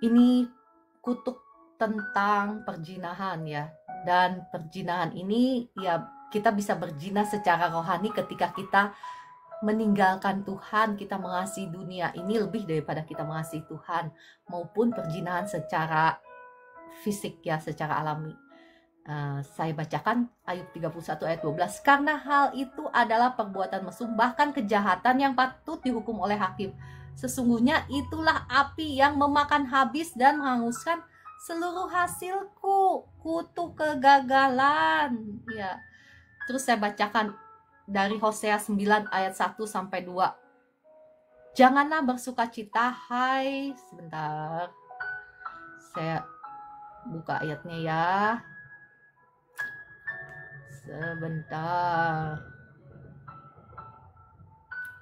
Ini kutuk tentang perjinahan, ya. Dan perjinahan ini, ya, kita bisa berzina secara rohani ketika kita meninggalkan Tuhan, kita mengasihi dunia ini lebih daripada kita mengasihi Tuhan, maupun perzinahan secara fisik ya, secara alami. Saya bacakan Ayub 31 ayat 12. Karena hal itu adalah perbuatan mesum, bahkan kejahatan yang patut dihukum oleh hakim. Sesungguhnya itulah api yang memakan habis dan menghanguskan seluruh hasilku, kutu kegagalan. Ya. Terus saya bacakan dari Hosea 9 ayat 1 sampai 2. Janganlah bersukacita, hai, sebentar. Saya buka ayatnya ya. Sebentar.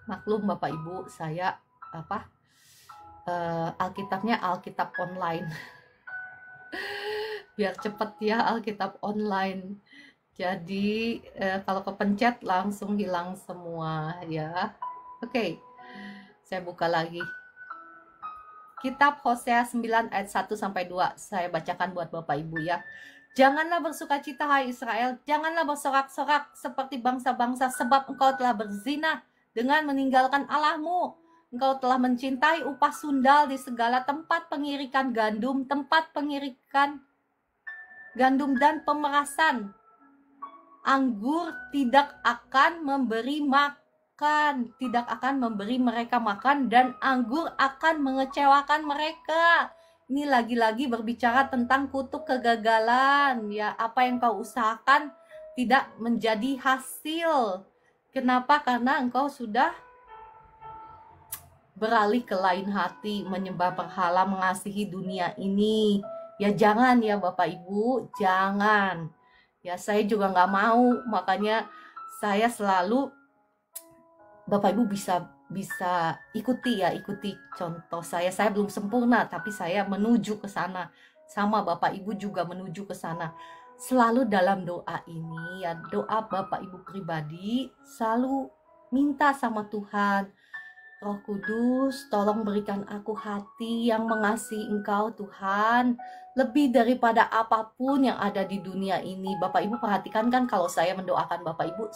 Maklum Bapak Ibu, saya Alkitabnya Alkitab online. Biar cepet ya Alkitab online. Jadi kalau kepencet langsung hilang semua ya. Oke. Saya buka lagi. Kitab Hosea 9 ayat 1 sampai 2. Saya bacakan buat Bapak Ibu ya. Janganlah bersukacita hai Israel, janganlah bersorak-sorak seperti bangsa-bangsa, sebab engkau telah berzina dengan meninggalkan Allahmu. Engkau telah mencintai upah sundal di segala tempat pengirikan gandum, tempat pengirikan gandum dan pemerasan. Anggur tidak akan memberi makan, tidak akan memberi mereka makan, dan anggur akan mengecewakan mereka. Ini lagi-lagi berbicara tentang kutuk kegagalan ya. Apa yang kau usahakan tidak menjadi hasil. Kenapa? Karena engkau sudah beralih ke lain hati, menyembah berhala, mengasihi dunia ini. Ya jangan ya Bapak Ibu, jangan. Ya saya juga nggak mau, makanya saya selalu, Bapak Ibu bisa ikuti contoh saya. Saya belum sempurna, tapi saya menuju ke sana. Sama Bapak Ibu juga menuju ke sana. Selalu dalam doa ini ya, doa Bapak Ibu pribadi, selalu minta sama Tuhan, Roh Kudus, tolong berikan aku hati yang mengasihi Engkau Tuhan, lebih daripada apapun yang ada di dunia ini. Bapak Ibu perhatikan kan, kalau saya mendoakan Bapak Ibu,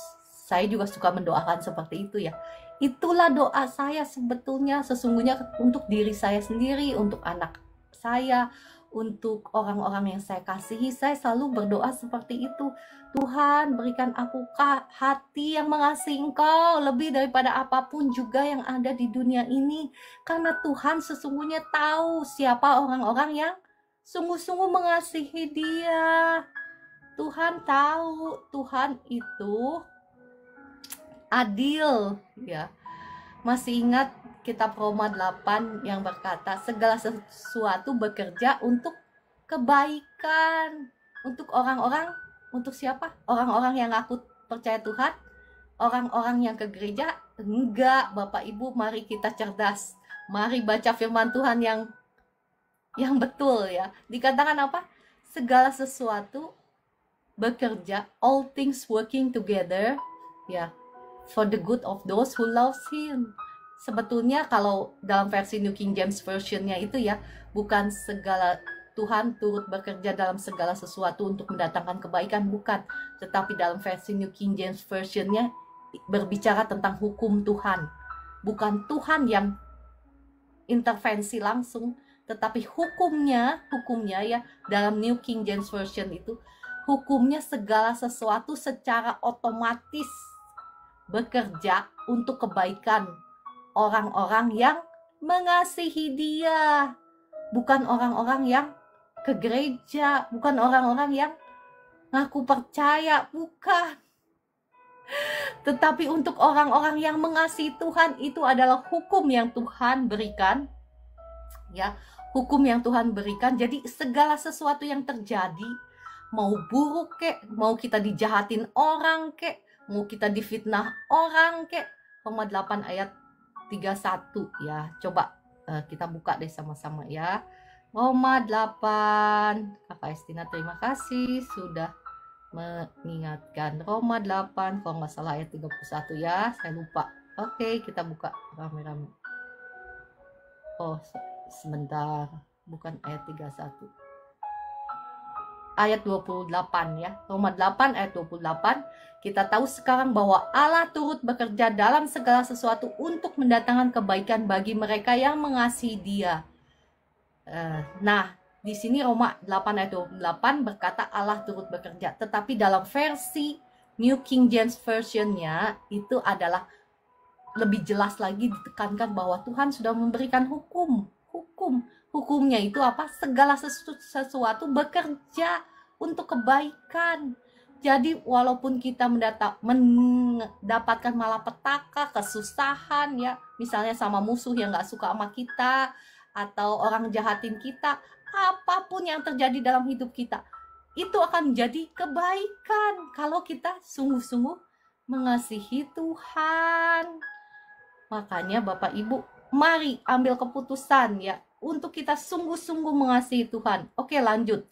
saya juga suka mendoakan seperti itu ya. Itulah doa saya sebetulnya, sesungguhnya untuk diri saya sendiri, untuk anak saya, untuk orang-orang yang saya kasihi. Saya selalu berdoa seperti itu. Tuhan, berikan aku hati yang mengasihi Engkau lebih daripada apapun juga yang ada di dunia ini. Karena Tuhan sesungguhnya tahu siapa orang-orang yang sungguh-sungguh mengasihi Dia. Tuhan tahu, Tuhan itu adil ya. Masih ingat kitab Roma 8 yang berkata segala sesuatu bekerja untuk kebaikan, untuk orang-orang, untuk siapa? Orang-orang yang ngaku percaya Tuhan, orang-orang yang ke gereja. Enggak, Bapak Ibu, mari kita cerdas. Mari baca firman Tuhan yang betul ya. Dikatakan apa? Segala sesuatu bekerja, all things working together ya, for the good of those who loves Him. Sebetulnya kalau dalam versi New King James Version-nya itu ya, bukan segala, Tuhan turut bekerja dalam segala sesuatu untuk mendatangkan kebaikan, bukan. Tetapi dalam versi New King James Version-nya berbicara tentang hukum Tuhan. Bukan Tuhan yang intervensi langsung, tetapi hukumnya ya, dalam New King James Version itu, hukumnya segala sesuatu secara otomatis bekerja untuk kebaikan orang-orang yang mengasihi Dia, bukan orang-orang yang ke gereja, bukan orang-orang yang ngaku percaya, bukan. Tetapi untuk orang-orang yang mengasihi Tuhan, itu adalah hukum yang Tuhan berikan ya, hukum yang Tuhan berikan. Jadi segala sesuatu yang terjadi, mau buruk kek, mau kita dijahatin orang kek, mau kita difitnah orang kek, Roma 8 ayat 31 ya. Coba kita buka deh sama-sama ya. Roma 8. Kakak Estina terima kasih sudah mengingatkan. Roma 8 kalau nggak salah ayat 31 ya. Saya lupa. Oke, kita buka rame-rame. Oh, sebentar. Bukan ayat 31. Roma 8 ayat 31 ya. Roma 8 ayat 31 ya. Saya lupa. Oke, kita buka rame-rame. Oh, sebentar. Bukan ayat 31. Roma 8 ayat 31 ya. Roma 8 ayat 31 ya. Saya lupa. Oke, kita buka rame-rame. Oh, sebentar. Bukan ayat 31. ayat 28 ya. Roma 8 ayat 28. Kita tahu sekarang bahwa Allah turut bekerja dalam segala sesuatu untuk mendatangkan kebaikan bagi mereka yang mengasihi Dia. Nah, di sini Roma 8 ayat 28 berkata Allah turut bekerja. Tetapi dalam versi New King James Version-nya itu adalah lebih jelas lagi ditekankan bahwa Tuhan sudah memberikan hukum. Hukumnya itu apa? Segala sesuatu bekerja untuk kebaikan. Jadi walaupun kita mendapatkan malapetaka, kesusahan ya, misalnya sama musuh yang gak suka sama kita, atau orang jahatin kita, apapun yang terjadi dalam hidup kita, itu akan menjadi kebaikan kalau kita sungguh-sungguh mengasihi Tuhan. Makanya Bapak Ibu, mari ambil keputusan ya, untuk kita sungguh-sungguh mengasihi Tuhan. Oke, lanjut.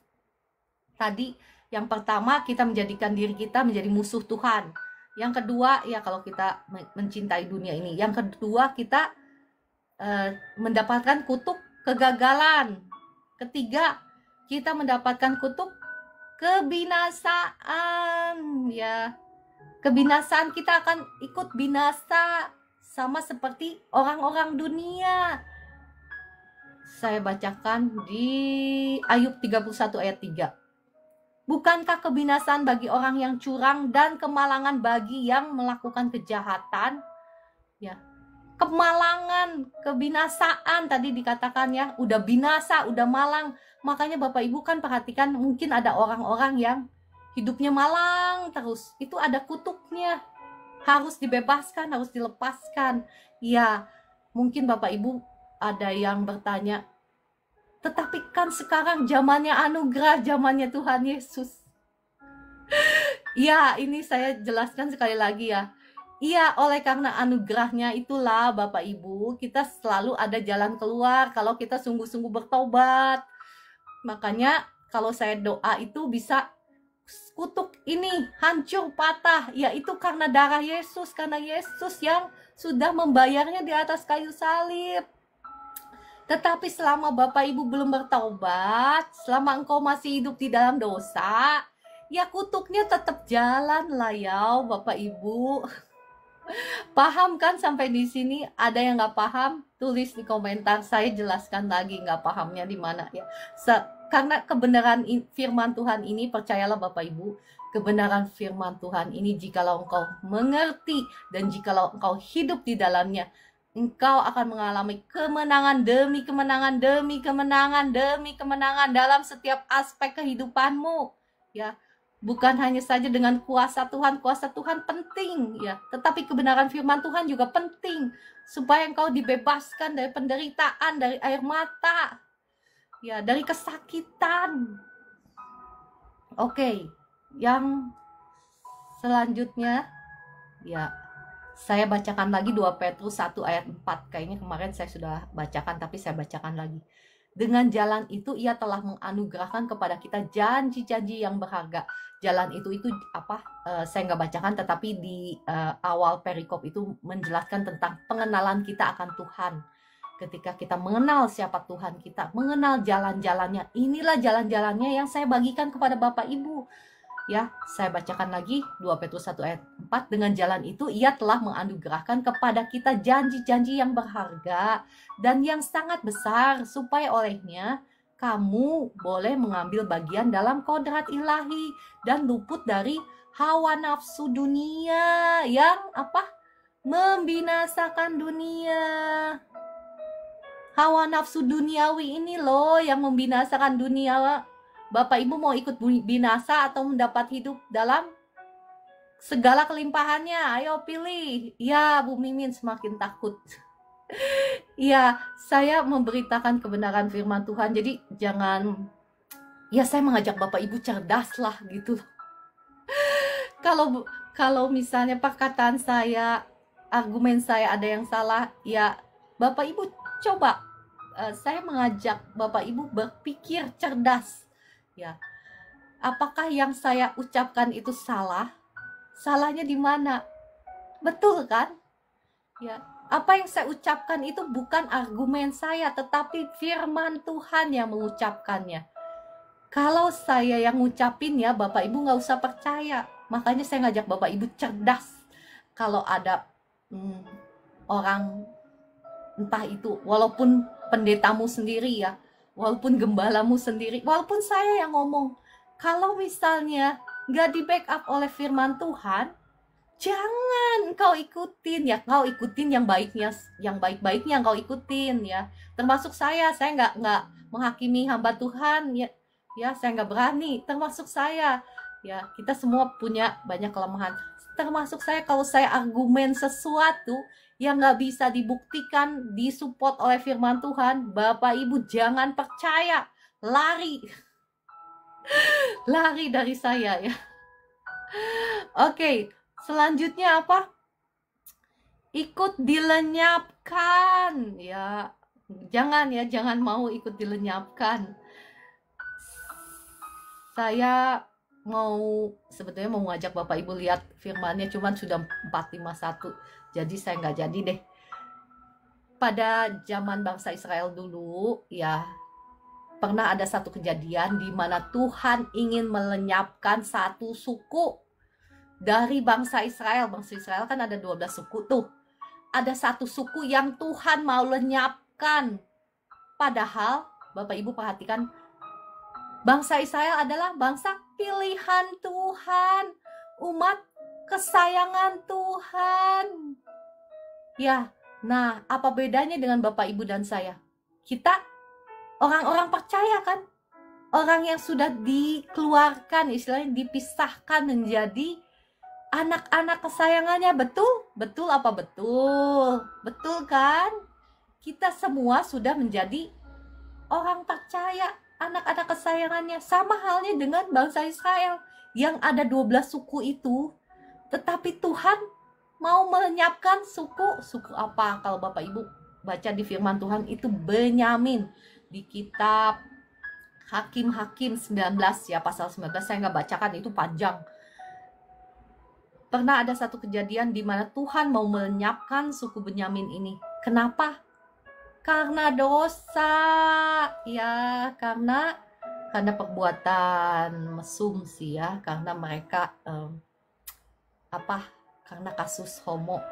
Tadi yang pertama, kita menjadikan diri kita menjadi musuh Tuhan. Yang kedua, ya kalau kita mencintai dunia ini. Yang kedua, kita mendapatkan kutuk kegagalan. Ketiga, kita mendapatkan kutuk kebinasaan ya. Kebinasaan, kita akan ikut binasa sama seperti orang-orang dunia. Saya bacakan di Ayub 31 ayat 3. Bukankah kebinasaan bagi orang yang curang dan kemalangan bagi yang melakukan kejahatan? Ya. Kemalangan, kebinasaan tadi dikatakan ya, udah binasa, udah malang. Makanya Bapak Ibu kan perhatikan, mungkin ada orang-orang yang hidupnya malang terus. Itu ada kutuknya. Harus dibebaskan, harus dilepaskan. Ya, mungkin Bapak Ibu ada yang bertanya, tetapi kan sekarang zamannya anugerah, zamannya Tuhan Yesus. Ya, ini saya jelaskan sekali lagi ya. Iya, oleh karena anugerahnya itulah Bapak Ibu, kita selalu ada jalan keluar kalau kita sungguh-sungguh bertobat. Makanya kalau saya doa itu bisa kutuk ini hancur patah, yaitu karena darah Yesus, karena Yesus yang sudah membayarnya di atas kayu salib. Tetapi selama Bapak Ibu belum bertobat, selama engkau masih hidup di dalam dosa, ya kutuknya tetap jalan lah ya Bapak Ibu. Paham kan sampai di sini? Ada yang nggak paham? Tulis di komentar, saya jelaskan lagi nggak pahamnya di mana ya. Karena kebenaran firman Tuhan ini, percayalah Bapak Ibu, kebenaran firman Tuhan ini jikalau engkau mengerti dan jikalau engkau hidup di dalamnya, engkau akan mengalami kemenangan demi kemenangan demi kemenangan demi kemenangan dalam setiap aspek kehidupanmu ya. Bukan hanya saja dengan kuasa Tuhan penting ya, tetapi kebenaran firman Tuhan juga penting supaya engkau dibebaskan dari penderitaan, dari air mata, ya, dari kesakitan. Oke, yang selanjutnya ya, saya bacakan lagi 2 Petrus 1 ayat 4. Kayaknya kemarin saya sudah bacakan, tapi saya bacakan lagi. Dengan jalan itu ia telah menganugerahkan kepada kita janji-janji yang berharga. Jalan itu apa? Saya nggak bacakan, tetapi di awal perikop itu menjelaskan tentang pengenalan kita akan Tuhan. Ketika kita mengenal siapa Tuhan kita, mengenal jalan-jalannya, inilah jalan-jalannya yang saya bagikan kepada Bapak Ibu. Ya, saya bacakan lagi 2 Petrus 1 ayat 4. Dengan jalan itu ia telah menganugerahkan kepada kita janji-janji yang berharga dan yang sangat besar, supaya olehnya kamu boleh mengambil bagian dalam kodrat ilahi dan luput dari hawa nafsu dunia yang apa? Membinasakan dunia. Hawa nafsu duniawi ini loh yang membinasakan dunia. Bapak Ibu mau ikut binasa atau mendapat hidup dalam segala kelimpahannya? Ayo pilih. Ya, Bu Mimin semakin takut. Ya, saya memberitakan kebenaran firman Tuhan. Jadi jangan, ya saya mengajak Bapak Ibu cerdas lah gitu. Kalau misalnya perkataan saya, argumen saya ada yang salah, ya Bapak Ibu coba. Saya mengajak Bapak Ibu berpikir cerdas. Ya, apakah yang saya ucapkan itu salah? Salahnya di mana? Betul kan? Ya, apa yang saya ucapkan itu bukan argumen saya, tetapi firman Tuhan yang mengucapkannya. Kalau saya yang ngucapin ya, Bapak Ibu nggak usah percaya. Makanya saya ngajak Bapak Ibu cerdas. Kalau ada orang, entah itu walaupun pendetamu sendiri ya, walaupun gembalamu sendiri, walaupun saya yang ngomong, kalau misalnya nggak di backup oleh firman Tuhan, jangan kau ikutin ya, kau ikutin yang baiknya, yang baik-baiknya kau ikutin ya. Termasuk saya nggak menghakimi hamba Tuhan ya, saya nggak berani. Termasuk saya ya, kita semua punya banyak kelemahan. Termasuk saya, kalau saya argumen sesuatu yang nggak bisa dibuktikan, disupport oleh firman Tuhan, Bapak Ibu jangan percaya, lari, lari dari saya ya. Oke, selanjutnya apa? Ikut dilenyapkan ya. Jangan mau ikut dilenyapkan. Saya sebetulnya mau ngajak Bapak Ibu lihat firmannya, cuman sudah 451, jadi saya nggak jadi deh. Pada zaman bangsa Israel dulu ya, pernah ada satu kejadian di mana Tuhan ingin melenyapkan satu suku dari bangsa Israel. Bangsa Israel kan ada 12 suku tuh. Ada satu suku yang Tuhan mau lenyapkan. Padahal Bapak Ibu perhatikan, bangsa Israel adalah bangsa pilihan Tuhan, umat kesayangan Tuhan. Ya, nah apa bedanya dengan Bapak Ibu dan saya? Kita orang-orang percaya kan? Orang yang sudah dikeluarkan, istilahnya dipisahkan menjadi anak-anak kesayangannya. Betul? Betul apa betul? Betul kan? Kita semua sudah menjadi orang percaya, anak-anak kesayangannya. Sama halnya dengan bangsa Israel yang ada 12 suku itu. Tetapi Tuhan mau melenyapkan suku apa? Kalau Bapak Ibu baca di firman Tuhan itu Benyamin. Di kitab Hakim-Hakim 19 ya, pasal 19, saya nggak bacakan, itu panjang. Pernah ada satu kejadian di mana Tuhan mau melenyapkan suku Benyamin ini. Kenapa? Karena dosa ya, karena perbuatan mesum sih ya, karena mereka karena kasus homo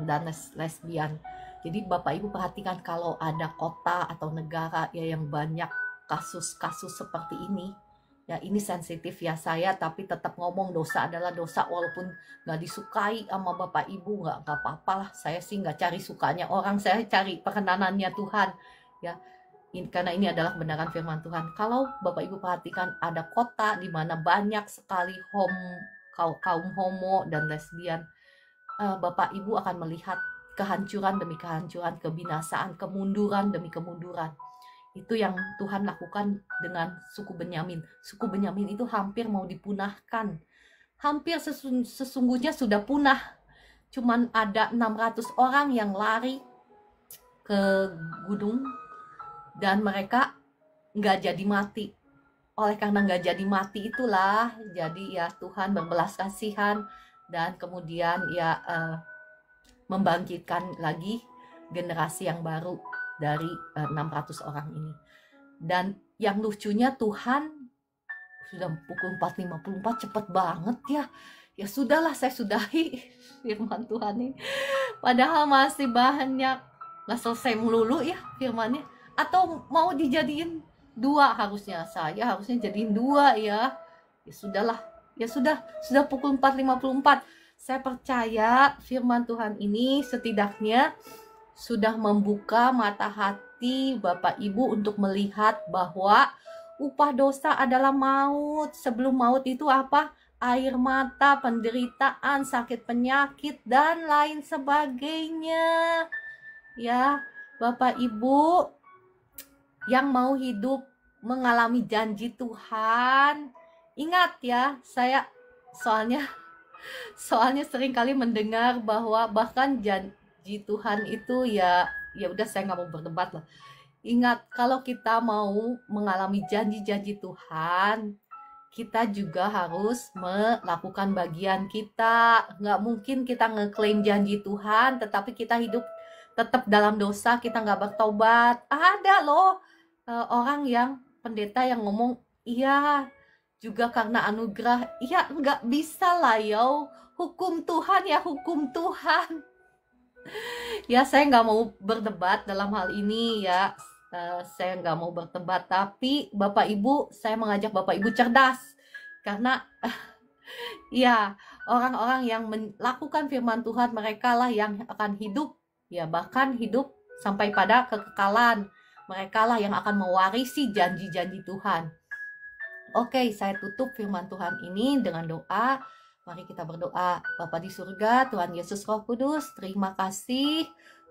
dan lesbian. Jadi Bapak Ibu perhatikan, kalau ada kota atau negara ya yang banyak kasus-kasus seperti ini ya, ini sensitif ya saya, tapi tetap ngomong dosa adalah dosa, walaupun nggak disukai sama Bapak Ibu, nggak apa-apa lah. Saya sih nggak cari sukanya orang, saya cari perkenanannya Tuhan ya. Karena ini adalah kebenaran firman Tuhan. Kalau Bapak Ibu perhatikan, ada kota di mana banyak sekali kaum homo dan lesbian, Bapak Ibu akan melihat kehancuran demi kehancuran, kebinasaan, kemunduran demi kemunduran. Itu yang Tuhan lakukan dengan suku Benyamin. Suku Benyamin itu hampir mau dipunahkan. Hampir sesungguhnya sudah punah. Cuman ada 600 orang yang lari ke gunung dan mereka nggak jadi mati. Oleh karena nggak jadi mati itulah, jadi ya Tuhan berbelas kasihan dan kemudian ya membangkitkan lagi generasi yang baru dari 600 orang ini. Dan yang lucunya, Tuhan sudah pukul 4.54, cepet banget ya. Ya sudahlah, saya sudahi firman Tuhan ini. Padahal masih banyak, nggak selesai melulu ya firmannya. Atau mau dijadiin 2 harusnya, saya harusnya jadiin 2 ya. Ya sudahlah, ya sudah pukul 4.54. Saya percaya firman Tuhan ini setidaknya sudah membuka mata hati Bapak Ibu untuk melihat bahwa upah dosa adalah maut. Sebelum maut itu apa? Air mata, penderitaan, sakit penyakit, dan lain sebagainya. Ya, Bapak Ibu yang mau hidup mengalami janji Tuhan, ingat ya, saya soalnya sering kali mendengar bahwa bahkan janji Tuhan itu ya udah, saya nggak mau berdebat lah. Ingat, kalau kita mau mengalami janji-janji Tuhan, kita juga harus melakukan bagian kita. Nggak mungkin kita ngeklaim janji Tuhan tetapi kita hidup tetap dalam dosa, kita nggak bertobat. Ada loh orang yang pendeta yang ngomong, iya juga karena anugerah. Iya, nggak bisa lah yo. Hukum Tuhan ya hukum Tuhan. Ya, saya nggak mau berdebat dalam hal ini ya. Saya nggak mau berdebat, tapi Bapak Ibu, saya mengajak Bapak Ibu cerdas. Karena ya, orang-orang yang melakukan firman Tuhan, mereka lah yang akan hidup. Ya, bahkan hidup sampai pada kekekalan. Mereka lah yang akan mewarisi janji-janji Tuhan. Oke, saya tutup firman Tuhan ini dengan doa. Mari kita berdoa. Bapa di surga, Tuhan Yesus Roh Kudus, terima kasih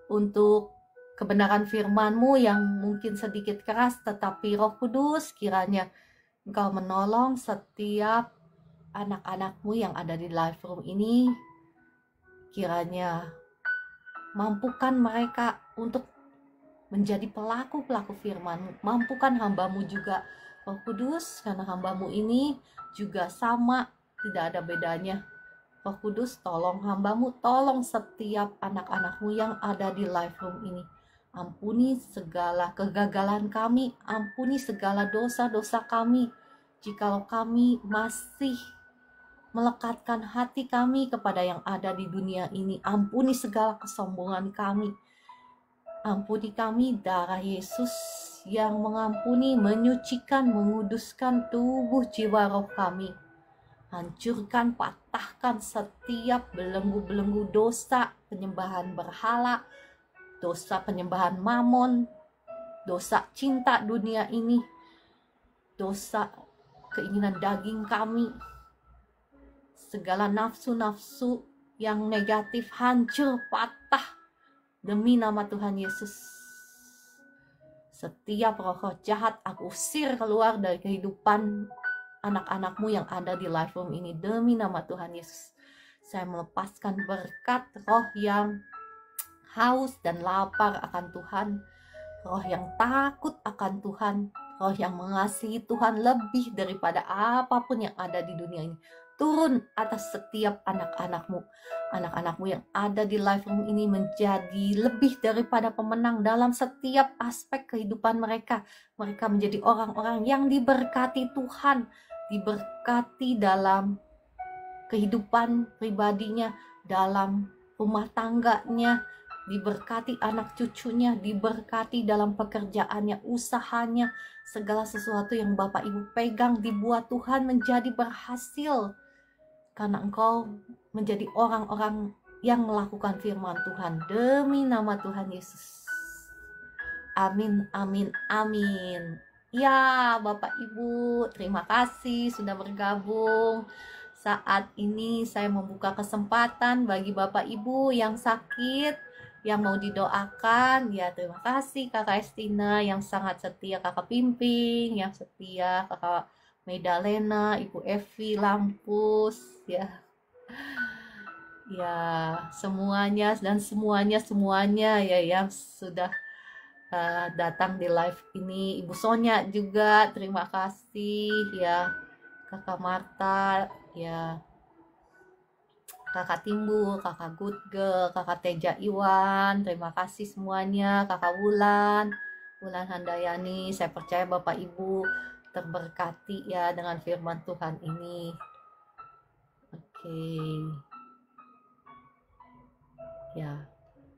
untuk kebenaran firman-Mu yang mungkin sedikit keras, tetapi Roh Kudus kiranya Engkau menolong setiap anak-anak-Mu yang ada di live room ini. Kiranya mampukan mereka untuk menjadi pelaku-pelaku firman-Mu. Mampukan hamba-Mu juga, Roh Kudus, karena hamba-Mu ini juga sama, tidak ada bedanya. Roh Kudus, tolong hamba-Mu, tolong setiap anak-anak-Mu yang ada di live room ini. Ampuni segala kegagalan kami, ampuni segala dosa-dosa kami. Jikalau kami masih melekatkan hati kami kepada yang ada di dunia ini, ampuni segala kesombongan kami. Ampuni kami, darah Yesus yang mengampuni, menyucikan, menguduskan tubuh jiwa roh kami. Hancurkan, patahkan setiap belenggu-belenggu dosa, penyembahan berhala, dosa penyembahan mamon, dosa cinta dunia ini, dosa keinginan daging kami, segala nafsu-nafsu yang negatif hancur, patah demi nama Tuhan Yesus. Setiap roh-roh jahat aku usir keluar dari kehidupan anak-anak-Mu yang ada di live room ini demi nama Tuhan Yesus. Saya melepaskan berkat roh yang haus dan lapar akan Tuhan, roh yang takut akan Tuhan, roh yang mengasihi Tuhan lebih daripada apapun yang ada di dunia ini. Turun atas setiap anak-anak-Mu. Anak-anak-Mu yang ada di live room ini menjadi lebih daripada pemenang dalam setiap aspek kehidupan mereka. Mereka menjadi orang-orang yang diberkati Tuhan, diberkati dalam kehidupan pribadinya, dalam rumah tangganya, diberkati anak cucunya, diberkati dalam pekerjaannya, usahanya, segala sesuatu yang Bapak Ibu pegang dibuat Tuhan menjadi berhasil. Karena Engkau menjadi orang-orang yang melakukan firman Tuhan demi nama Tuhan Yesus. Amin, amin, amin. Ya, Bapak Ibu, terima kasih sudah bergabung. Saat ini saya membuka kesempatan bagi Bapak Ibu yang sakit, yang mau didoakan. Ya, terima kasih Kakak Estina yang sangat setia, Kakak Pimping yang setia, Kakak Medalena, Ibu Evi Lampus, ya semuanya dan semuanya ya yang sudah datang di live ini. Ibu Sonya juga terima kasih ya, Kakak Marta ya, Kakak Timbul, Kakak Good Girl, Kakak Teja Iwan, terima kasih semuanya. Kakak Wulan Handayani, saya percaya Bapak Ibu terberkati ya dengan firman Tuhan ini.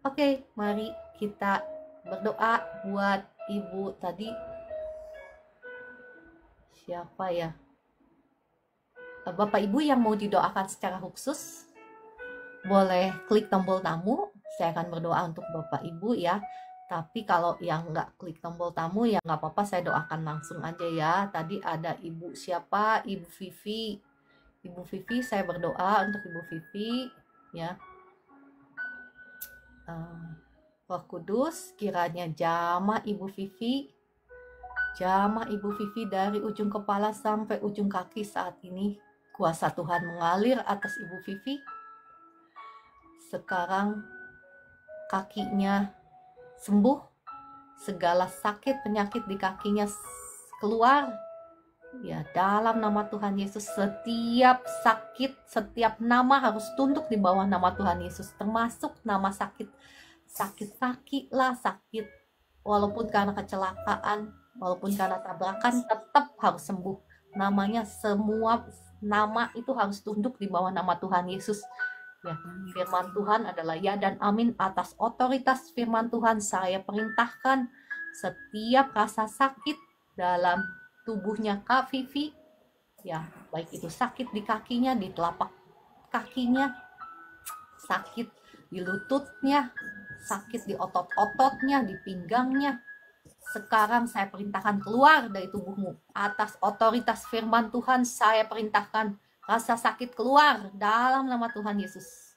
Oke, mari kita berdoa buat Ibu tadi. Siapa ya? Bapak Ibu yang mau didoakan secara khusus, boleh klik tombol tamu. Saya akan berdoa untuk Bapak Ibu ya. Tapi kalau yang nggak klik tombol tamu ya nggak apa-apa, saya doakan langsung aja ya. Tadi ada Ibu siapa? Ibu Vivi. Ibu Vivi, saya berdoa untuk Ibu Vivi ya. Roh Kudus kiranya jamah Ibu Vivi. Jamah Ibu Vivi dari ujung kepala sampai ujung kaki saat ini. Kuasa Tuhan mengalir atas Ibu Vivi. Sekarang kakinya sembuh, segala sakit penyakit di kakinya keluar ya dalam nama Tuhan Yesus. Setiap sakit, setiap nama harus tunduk di bawah nama Tuhan Yesus, termasuk nama sakit kaki lah, sakit walaupun karena kecelakaan walaupun karena tabrakan tetap harus sembuh. Namanya semua nama itu harus tunduk di bawah nama Tuhan Yesus. Ya, firman Tuhan adalah ya dan amin. Atas otoritas firman Tuhan saya perintahkan setiap rasa sakit dalam tubuhnya Kak Vivi, ya baik itu sakit di kakinya, di telapak kakinya, sakit di lututnya, sakit di otot-ototnya, di pinggangnya, sekarang saya perintahkan keluar dari tubuhmu. Atas otoritas firman Tuhan saya perintahkan rasa sakit keluar dalam nama Tuhan Yesus.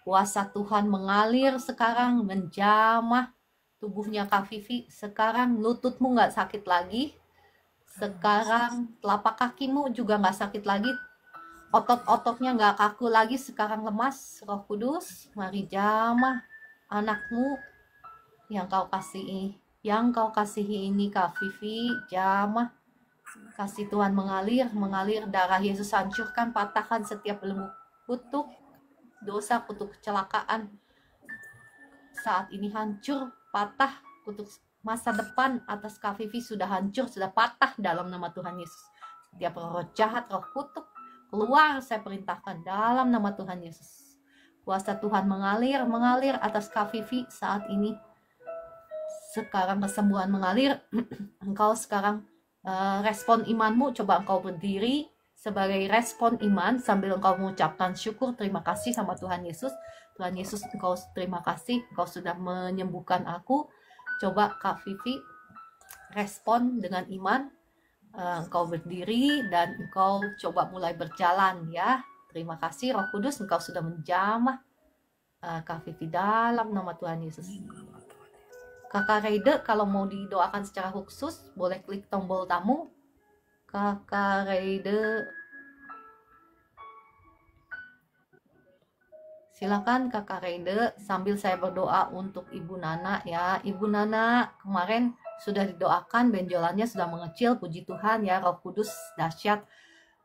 Kuasa Tuhan mengalir sekarang, menjamah tubuhnya Kak Vivi. Sekarang lututmu gak sakit lagi. Sekarang telapak kakimu juga gak sakit lagi. Otot-ototnya gak kaku lagi, sekarang lemas. Roh Kudus, mari jamah anakmu yang kau kasihi ini Kak Vivi, jamah. Kasih Tuhan mengalir darah Yesus, hancurkan, patahkan setiap belenggu kutuk dosa, kutuk kecelakaan. Saat ini hancur, patah, kutuk masa depan atas Kak Vivi sudah hancur, sudah patah dalam nama Tuhan Yesus. Setiap roh jahat, roh kutuk keluar, saya perintahkan dalam nama Tuhan Yesus. Kuasa Tuhan mengalir atas Kak Vivi saat ini. Sekarang kesembuhan mengalir. Engkau sekarang respon imanmu, coba engkau berdiri sebagai respon iman sambil engkau mengucapkan syukur, terima kasih sama Tuhan Yesus. Tuhan Yesus, engkau terima kasih, engkau sudah menyembuhkan aku. Coba Kak Vivi respon dengan iman. Engkau berdiri dan engkau coba mulai berjalan ya. Terima kasih Roh Kudus, engkau sudah menjamah Kak Vivi dalam nama Tuhan Yesus. Kakak Reide kalau mau didoakan secara khusus boleh klik tombol tamu. Kakak Reide, silakan Kakak Reide sambil saya berdoa untuk Ibu Nana ya. Ibu Nana kemarin sudah didoakan, benjolannya sudah mengecil, puji Tuhan ya. Roh Kudus dahsyat.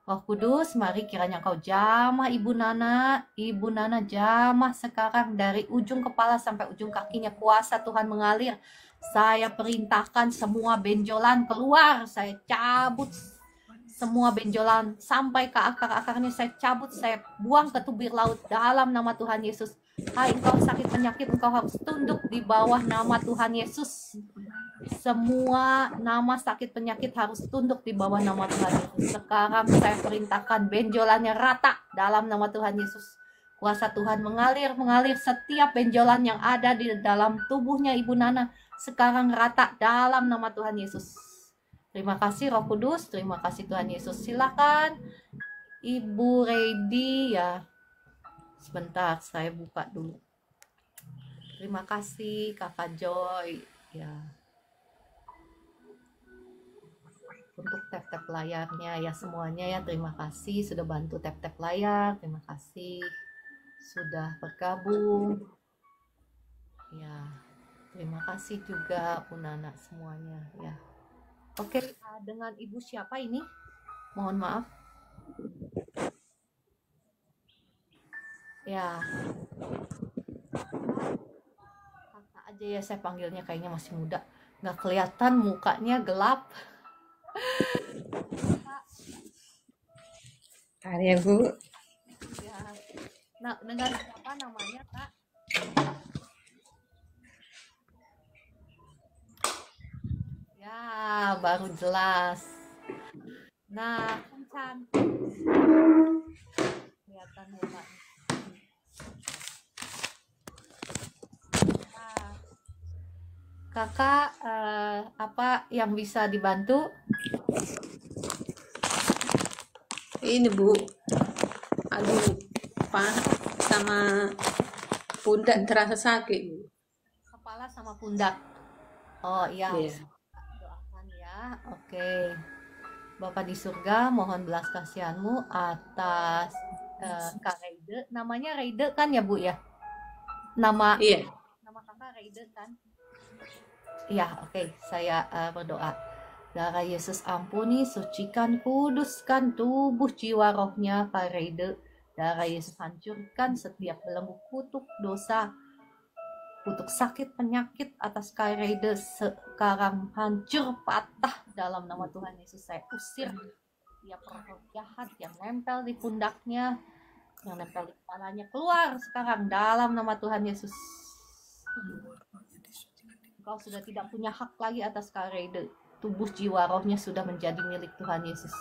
Roh Kudus, mari kiranya Kau jamah Ibu Nana. Ibu Nana jamah sekarang dari ujung kepala sampai ujung kakinya. Kuasa Tuhan mengalir. Saya perintahkan semua benjolan keluar. Saya cabut semua benjolan sampai ke akar-akarnya. Saya cabut, saya buang ke tubir laut dalam nama Tuhan Yesus. Hai engkau sakit penyakit, engkau harus tunduk di bawah nama Tuhan Yesus. Semua nama sakit penyakit harus tunduk di bawah nama Tuhan Yesus. Sekarang saya perintahkan benjolannya rata dalam nama Tuhan Yesus. Kuasa Tuhan mengalir setiap benjolan yang ada di dalam tubuhnya Ibu Nana. Sekarang rata dalam nama Tuhan Yesus. Terima kasih Roh Kudus, terima kasih Tuhan Yesus. Silakan Ibu Ready ya. Sebentar, saya buka dulu. Terima kasih Kakak Joy ya. Untuk tap-tap layarnya ya semuanya ya, terima kasih sudah bantu tap-tap layar, terima kasih sudah bergabung ya, terima kasih juga Bu Nana semuanya ya. Oke, dengan Ibu siapa ini? Mohon maaf ya, kakak aja ya saya panggilnya, kayaknya masih muda, nggak kelihatan mukanya, gelap. Ya Bu. Ya. Nah, dengan siapa namanya Kak? Ya, baru jelas. Nah, kan cantik. Kelihatan mukanya. Nah, Kakak, apa yang bisa dibantu? Ini Bu, aduh paha sama pundak terasa sakit Bu. Kepala sama pundak. Oh iya, Iya. doakan ya. Oke. Bapak di surga, mohon belas kasihanmu atas Kak Reide. Namanya Reide kan ya Bu ya? Nama Iya. kakak Reide kan? Iya, oke. Saya berdoa. Darah Yesus ampuni, sucikan, kuduskan tubuh jiwa rohnya Kak Reide. Darah Yesus hancurkan setiap belenggu kutuk dosa. kutuk sakit penyakit atas Kak Reide sekarang hancur patah dalam nama Tuhan Yesus. Saya usir tiap roh jahat yang nempel di pundaknya, yang nempel di kepalanya, keluar sekarang dalam nama Tuhan Yesus. Engkau sudah tidak punya hak lagi atas Kak Reide. Tubuh jiwa rohnya sudah menjadi milik Tuhan Yesus.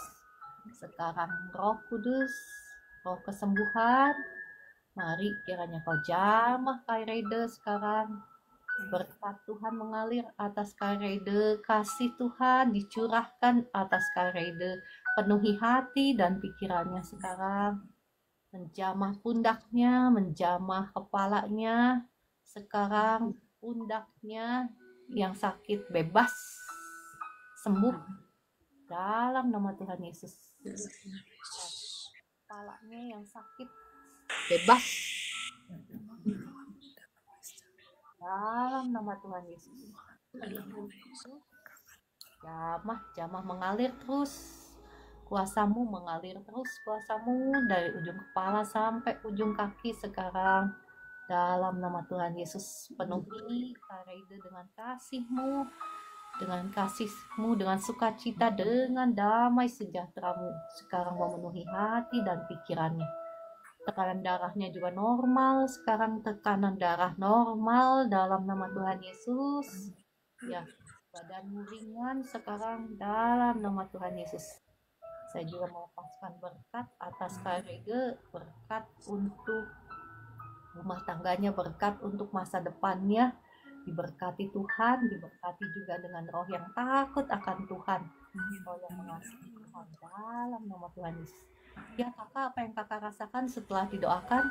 Sekarang Roh Kudus, roh kesembuhan, mari kiranya kau jamah Kak Reide sekarang. Berkat Tuhan mengalir atas Kak Reide, kasih Tuhan dicurahkan atas Kak Reide. Penuhi hati dan pikirannya sekarang. Menjamah pundaknya, menjamah kepalanya. Sekarang pundaknya yang sakit bebas, sembuh dalam nama Tuhan Yesus. Kepalanya yang sakit bebas dalam nama Tuhan Yesus. Jamah mengalir terus, kuasamu mengalir terus, kuasamu dari ujung kepala sampai ujung kaki sekarang dalam nama Tuhan Yesus. Penuhi Kak Reide dengan kasih-Mu, dengan sukacita, dengan damai sejahtera-Mu sekarang memenuhi hati dan pikirannya. Tekanan darahnya juga normal sekarang, tekanan darah normal dalam nama Tuhan Yesus. Ya, badanmu ringan sekarang dalam nama Tuhan Yesus. Saya juga melepaskan berkat atas Kak Reide, berkat untuk rumah tangganya, berkat untuk masa depannya. Diberkati Tuhan, diberkati juga dengan roh yang takut akan Tuhan, roh yang mengasihi Tuhan dalam nama Tuhan Yesus. Ya kakak, apa yang kakak rasakan setelah didoakan?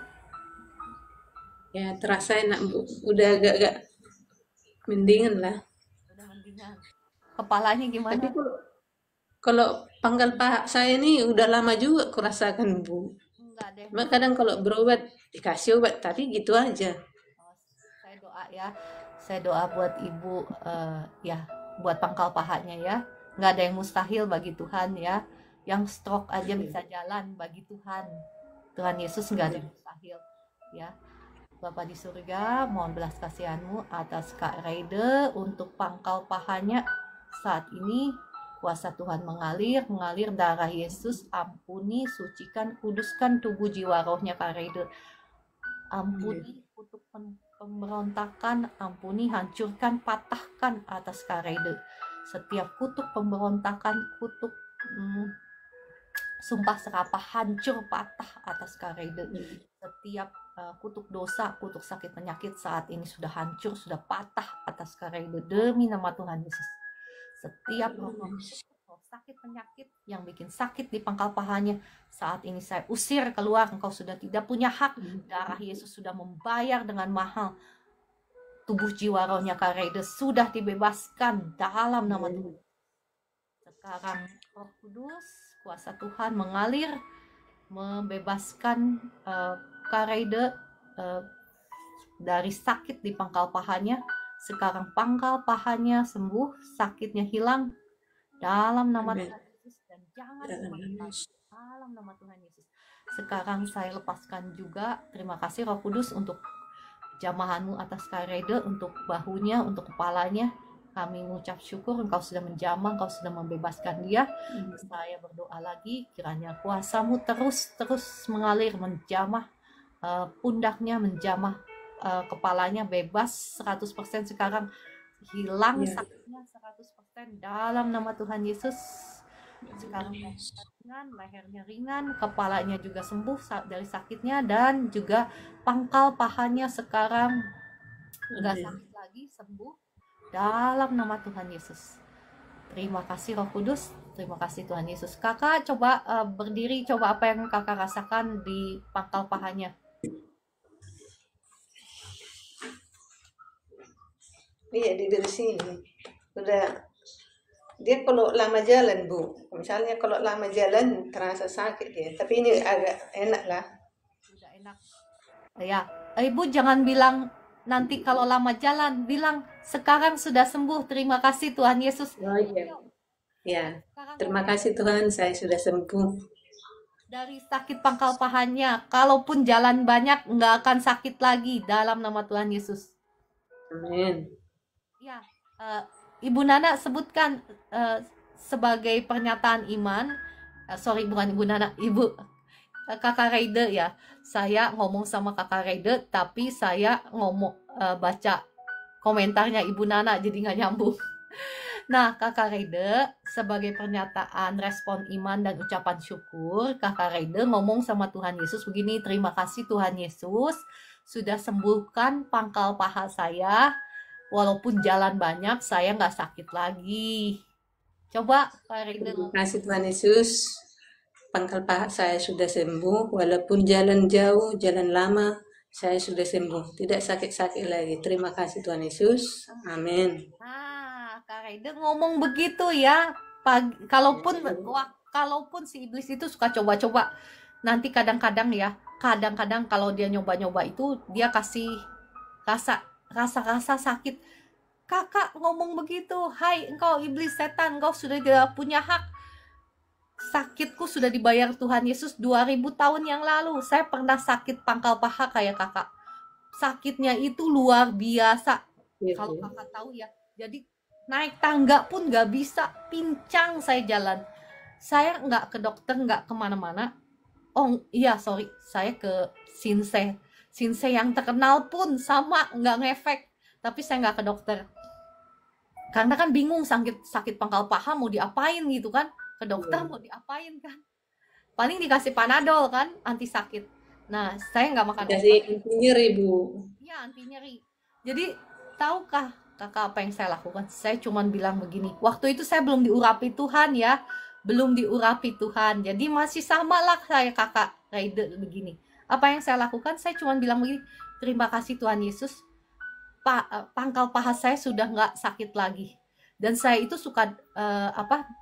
Ya terasa enak Bu, udah agak mendingan lah. Udah mendingan. Kepalanya gimana? Tapi kalau pangkal paha saya ini udah lama juga kurasakan Bu. Enggak deh. Cuma kadang kalau berobat dikasih obat tapi gitu aja. Saya doa ya, saya doa buat ibu, ya buat pangkal pahanya ya. Nggak ada yang mustahil bagi Tuhan ya. Yang stroke aja bisa jalan bagi Tuhan. Tuhan Yesus nggak ada yang mustahil ya. Bapa di surga, mohon belas kasihan-Mu atas Kak Reide untuk pangkal pahanya saat ini. Kuasa Tuhan mengalir darah Yesus, ampuni, sucikan, kuduskan tubuh jiwa rohnya Kak Reide. Ampuni kutuk pemberontakan, ampuni, hancurkan, patahkan atas Kak Reide. Setiap kutuk pemberontakan, kutuk sumpah serapah hancur patah atas Kak Reide. Setiap kutuk dosa, kutuk sakit penyakit saat ini sudah hancur, sudah patah atas Kak Reide demi nama Tuhan Yesus. Setiap roh sakit penyakit yang bikin sakit di pangkal pahanya saat ini saya usir keluar. Engkau sudah tidak punya hak. Darah Yesus sudah membayar dengan mahal. Tubuh jiwa rohnya Kak Reide sudah dibebaskan dalam nama Tuhan. Sekarang Roh Kudus, kuasa Tuhan mengalir, membebaskan Kak Reide dari sakit di pangkal pahanya. Sekarang pangkal pahanya sembuh, sakitnya hilang dalam nama Tuhan Yesus, dan jangan dalam nama Tuhan Yesus. Sekarang saya lepaskan juga, terima kasih Roh Kudus untuk jamahan-Mu atas Kak Reide, untuk bahunya, untuk kepalanya. Kami mengucap syukur Engkau sudah menjamah, Engkau sudah membebaskan dia. Saya berdoa lagi, kiranya kuasa-Mu terus mengalir, menjamah pundaknya, menjamah kepalanya, bebas 100% sekarang, hilang sakitnya 100% dalam nama Tuhan Yesus. Sekarang ringan, lehernya ringan, kepalanya juga sembuh dari sakitnya, dan juga pangkal pahanya sekarang enggak sakit lagi, sembuh dalam nama Tuhan Yesus. Terima kasih Roh Kudus, terima kasih Tuhan Yesus. Kakak coba berdiri, coba apa yang kakak rasakan di pangkal pahanya. Iya, di sini udah. Dia kalau lama jalan Bu, misalnya kalau lama jalan terasa sakit ya, tapi ini agak enak lah. Sudah enak. Ya, Ibu jangan bilang nanti kalau lama jalan, bilang sekarang sudah sembuh. Terima kasih Tuhan Yesus. Oh iya. Ya, terima kasih Tuhan, saya sudah sembuh dari sakit pangkal pahanya. Kalaupun jalan banyak, nggak akan sakit lagi dalam nama Tuhan Yesus. Amin. Ya, eh, Ibu Nana sebutkan sebagai pernyataan iman. Sorry, bukan Ibu Nana, Kakak Raide ya. Saya ngomong sama Kakak Raide, tapi saya baca komentarnya Ibu Nana, jadi nggak nyambung. Nah, Kakak Raide sebagai pernyataan respon iman dan ucapan syukur, Kakak Raide ngomong sama Tuhan Yesus begini, terima kasih Tuhan Yesus sudah sembuhkan pangkal paha saya. Walaupun jalan banyak, saya nggak sakit lagi. Coba Kak Raide Terima ngomong. kasih Tuhan Yesus. Pangkal paha saya sudah sembuh, walaupun jalan jauh, jalan lama, saya sudah sembuh. Tidak sakit-sakit lagi. Terima kasih Tuhan Yesus. Amin. Nah, Kak Raide ngomong begitu ya. Kalaupun si iblis itu suka coba-coba, nanti kadang-kadang ya, kadang-kadang kalau dia nyoba-nyoba itu dia kasih rasa sakit. Kakak ngomong begitu, hai engkau iblis setan, engkau sudah tidak punya hak. Sakitku sudah dibayar Tuhan Yesus 2000 tahun yang lalu. Saya pernah sakit pangkal paha kayak kakak. Sakitnya itu luar biasa. Kalau kakak tahu ya. Jadi naik tangga pun gak bisa. Pincang saya jalan. Saya nggak ke dokter, nggak kemana-mana. Oh iya sorry, saya ke Sinse. Sinse yang terkenal pun sama nggak ngefek. Tapi saya nggak ke dokter. Karena kan bingung sakit pangkal paha mau diapain gitu kan. Ke dokter mau diapain kan. Paling dikasih panadol kan, anti sakit. Nah, saya nggak makan Kasih obat. nyeri, Bu. Iya, anti nyeri. Jadi, tahukah kakak apa yang saya lakukan? Saya cuma bilang begini, waktu itu saya belum diurapi Tuhan ya. Belum diurapi Tuhan. Jadi masih sama lah saya kakak Raide begini. Apa yang saya lakukan? Saya cuma bilang begini, terima kasih Tuhan Yesus. Pangkal paha saya sudah nggak sakit lagi. Dan saya itu suka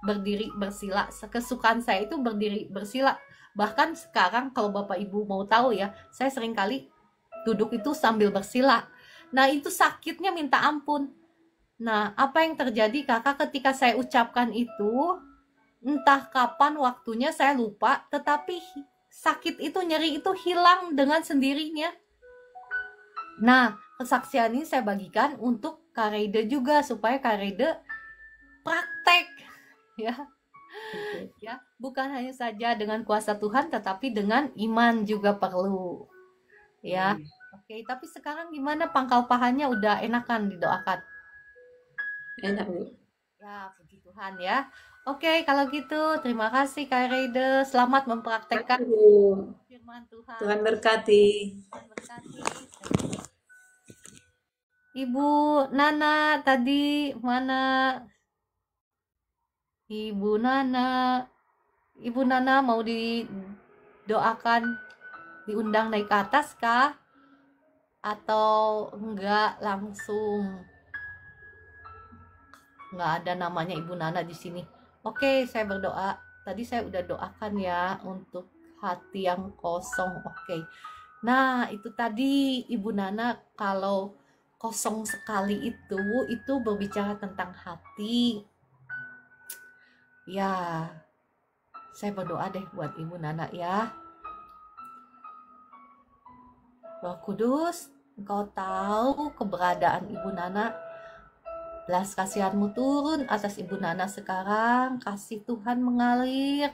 berdiri bersila. Kesukaan saya itu berdiri bersila. Bahkan sekarang kalau Bapak Ibu mau tahu ya, saya sering kali duduk itu sambil bersila. Nah, itu sakitnya minta ampun. Nah, apa yang terjadi kakak ketika saya ucapkan itu, entah kapan waktunya saya lupa, tetapi sakit itu, nyeri itu hilang dengan sendirinya. Nah, kesaksian ini saya bagikan untuk Kak Reide juga supaya Kak Reide praktek ya. Ya, bukan hanya saja dengan kuasa Tuhan tetapi dengan iman juga perlu. Ya. Oke, tapi sekarang gimana pangkal pahanya udah enakan didoakan? Enak, Bu. Ya, puji Tuhan ya. Oke, kalau gitu terima kasih Kak Reide. Selamat mempraktekkan Terima kasih, Bu. firman Tuhan. Tuhan berkati. Tuhan berkati. Ibu Nana tadi mana? Ibu Nana. Ibu Nana mau didoakan, diundang naik ke atas kah? Atau enggak langsung? Enggak ada namanya Ibu Nana di sini. Oke, saya berdoa. Tadi saya udah doakan ya untuk hati yang kosong. Oke. Nah, itu tadi Ibu Nana kalau kosong sekali itu berbicara tentang hati. Ya, saya berdoa deh buat Ibu Nana ya. Roh Kudus, Engkau tahu keberadaan Ibu Nana. Belas kasihanmu turun atas Ibu Nana sekarang. Kasih Tuhan mengalir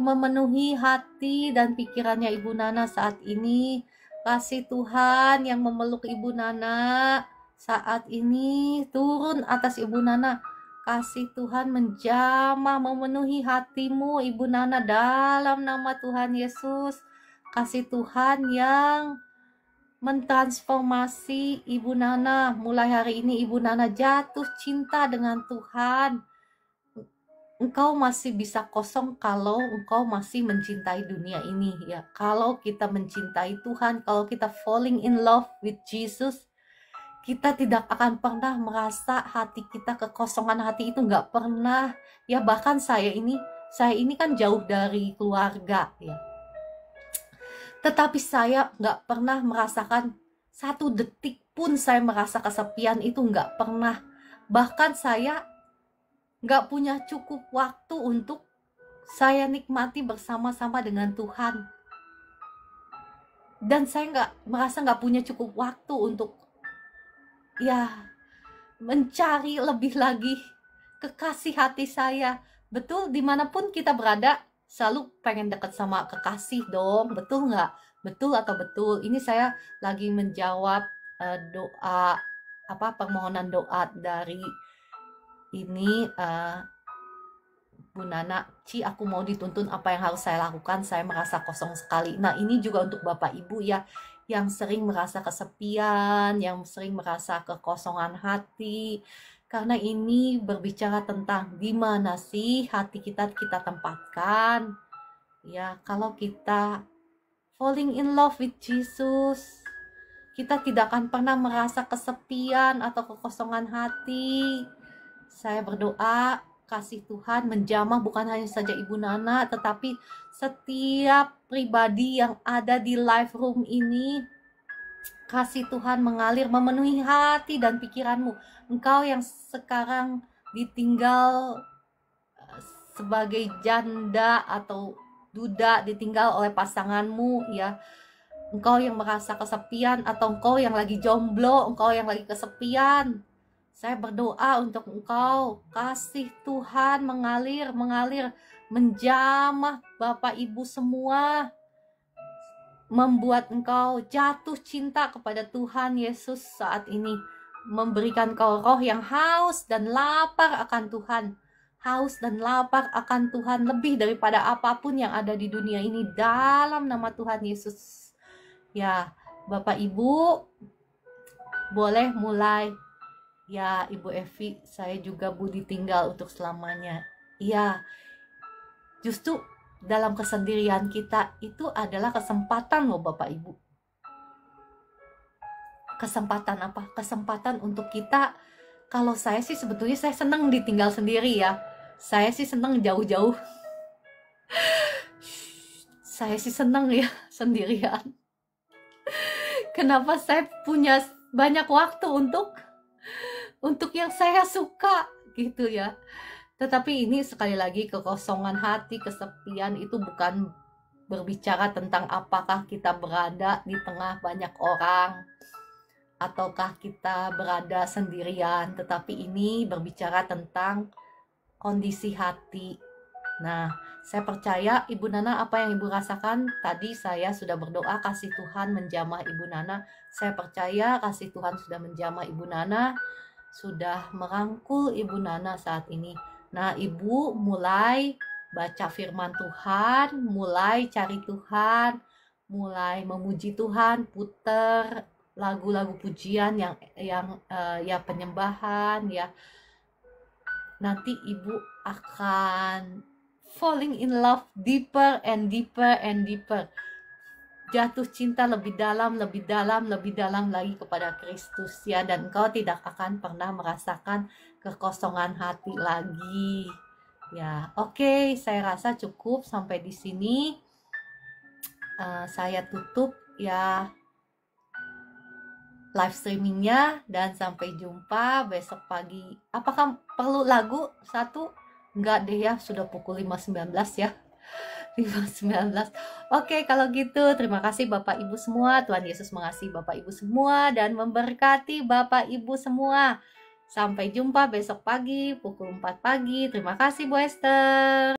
memenuhi hati dan pikirannya Ibu Nana saat ini. Kasih Tuhan yang memeluk Ibu Nana saat ini turun atas Ibu Nana. Kasih Tuhan menjamah memenuhi hatimu Ibu Nana dalam nama Tuhan Yesus. Kasih Tuhan yang mentransformasi Ibu Nana. Mulai hari ini Ibu Nana jatuh cinta dengan Tuhan. Engkau masih bisa kosong kalau engkau masih mencintai dunia ini ya. Kalau kita mencintai Tuhan, kalau kita falling in love with Jesus, kita tidak akan pernah merasa hati kita kekosongan hati itu, nggak pernah ya. Bahkan saya ini kan jauh dari keluarga ya, tetapi saya nggak pernah merasakan satu detik pun saya merasa kesepian, itu nggak pernah. Bahkan saya nggak punya cukup waktu untuk saya nikmati bersama-sama dengan Tuhan. Dan saya merasa nggak punya cukup waktu untuk ya mencari lebih lagi kekasih hati saya. Betul, dimanapun kita berada selalu pengen dekat sama kekasih dong, betul nggak? Betul atau betul? Ini saya lagi menjawab doa, permohonan doa dari ini Bu Nana. Aku mau dituntun, apa yang harus saya lakukan? Saya merasa kosong sekali. Nah, ini juga untuk Bapak Ibu ya, yang sering merasa kesepian, yang sering merasa kekosongan hati. Karena ini berbicara tentang di mana sih hati kita tempatkan. Ya, kalau kita falling in love with Jesus, kita tidak akan pernah merasa kesepian atau kekosongan hati. Saya berdoa kasih Tuhan menjamah bukan hanya saja Ibu Nana, tetapi setiap pribadi yang ada di live room ini. Kasih Tuhan mengalir memenuhi hati dan pikiranmu. Engkau yang sekarang ditinggal sebagai janda atau duda, ditinggal oleh pasanganmu ya. Engkau yang merasa kesepian, atau engkau yang lagi jomblo, engkau yang lagi kesepian. Saya berdoa untuk engkau, kasih Tuhan mengalir, menjamah Bapak Ibu semua, membuat engkau jatuh cinta kepada Tuhan Yesus saat ini, memberikan kau roh yang haus dan lapar akan Tuhan, haus dan lapar akan Tuhan lebih daripada apapun yang ada di dunia ini, dalam nama Tuhan Yesus. Ya, Bapak Ibu boleh mulai. Ya, Ibu Evi, saya juga budi tinggal untuk selamanya. Ya, justru dalam kesendirian kita itu adalah kesempatan loh Bapak Ibu. Kesempatan apa? Kesempatan untuk kita, kalau saya sih sebetulnya saya senang ditinggal sendiri ya. Saya sih senang jauh-jauh. Saya sih senang ya sendirian. Kenapa saya punya banyak waktu untuk yang saya suka gitu ya. Tetapi ini sekali lagi, kekosongan hati, kesepian itu bukan berbicara tentang apakah kita berada di tengah banyak orang ataukah kita berada sendirian, tetapi ini berbicara tentang kondisi hati. Nah, saya percaya Ibu Nana, apa yang Ibu rasakan tadi, saya sudah berdoa kasih Tuhan menjamah Ibu Nana. Saya percaya kasih Tuhan sudah menjamah Ibu Nana, sudah merangkul Ibu Nana saat ini. Nah, Ibu mulai baca firman Tuhan, mulai cari Tuhan, mulai memuji Tuhan, puter lagu-lagu pujian yang ya penyembahan ya. Nanti Ibu akan falling in love deeper and deeper and deeper. Jatuh cinta lebih dalam lagi kepada Kristus ya, dan engkau tidak akan pernah merasakan kekosongan hati lagi. Ya, oke, saya rasa cukup sampai di sini. Saya tutup ya live streamingnya, dan sampai jumpa besok pagi. Apakah perlu lagu satu? Enggak deh ya, sudah pukul 5.19 ya. 5.19. Oke, kalau gitu terima kasih Bapak Ibu semua. Tuhan Yesus mengasihi Bapak Ibu semua dan memberkati Bapak Ibu semua. Sampai jumpa besok pagi pukul 4 pagi. Terima kasih Bu Esther.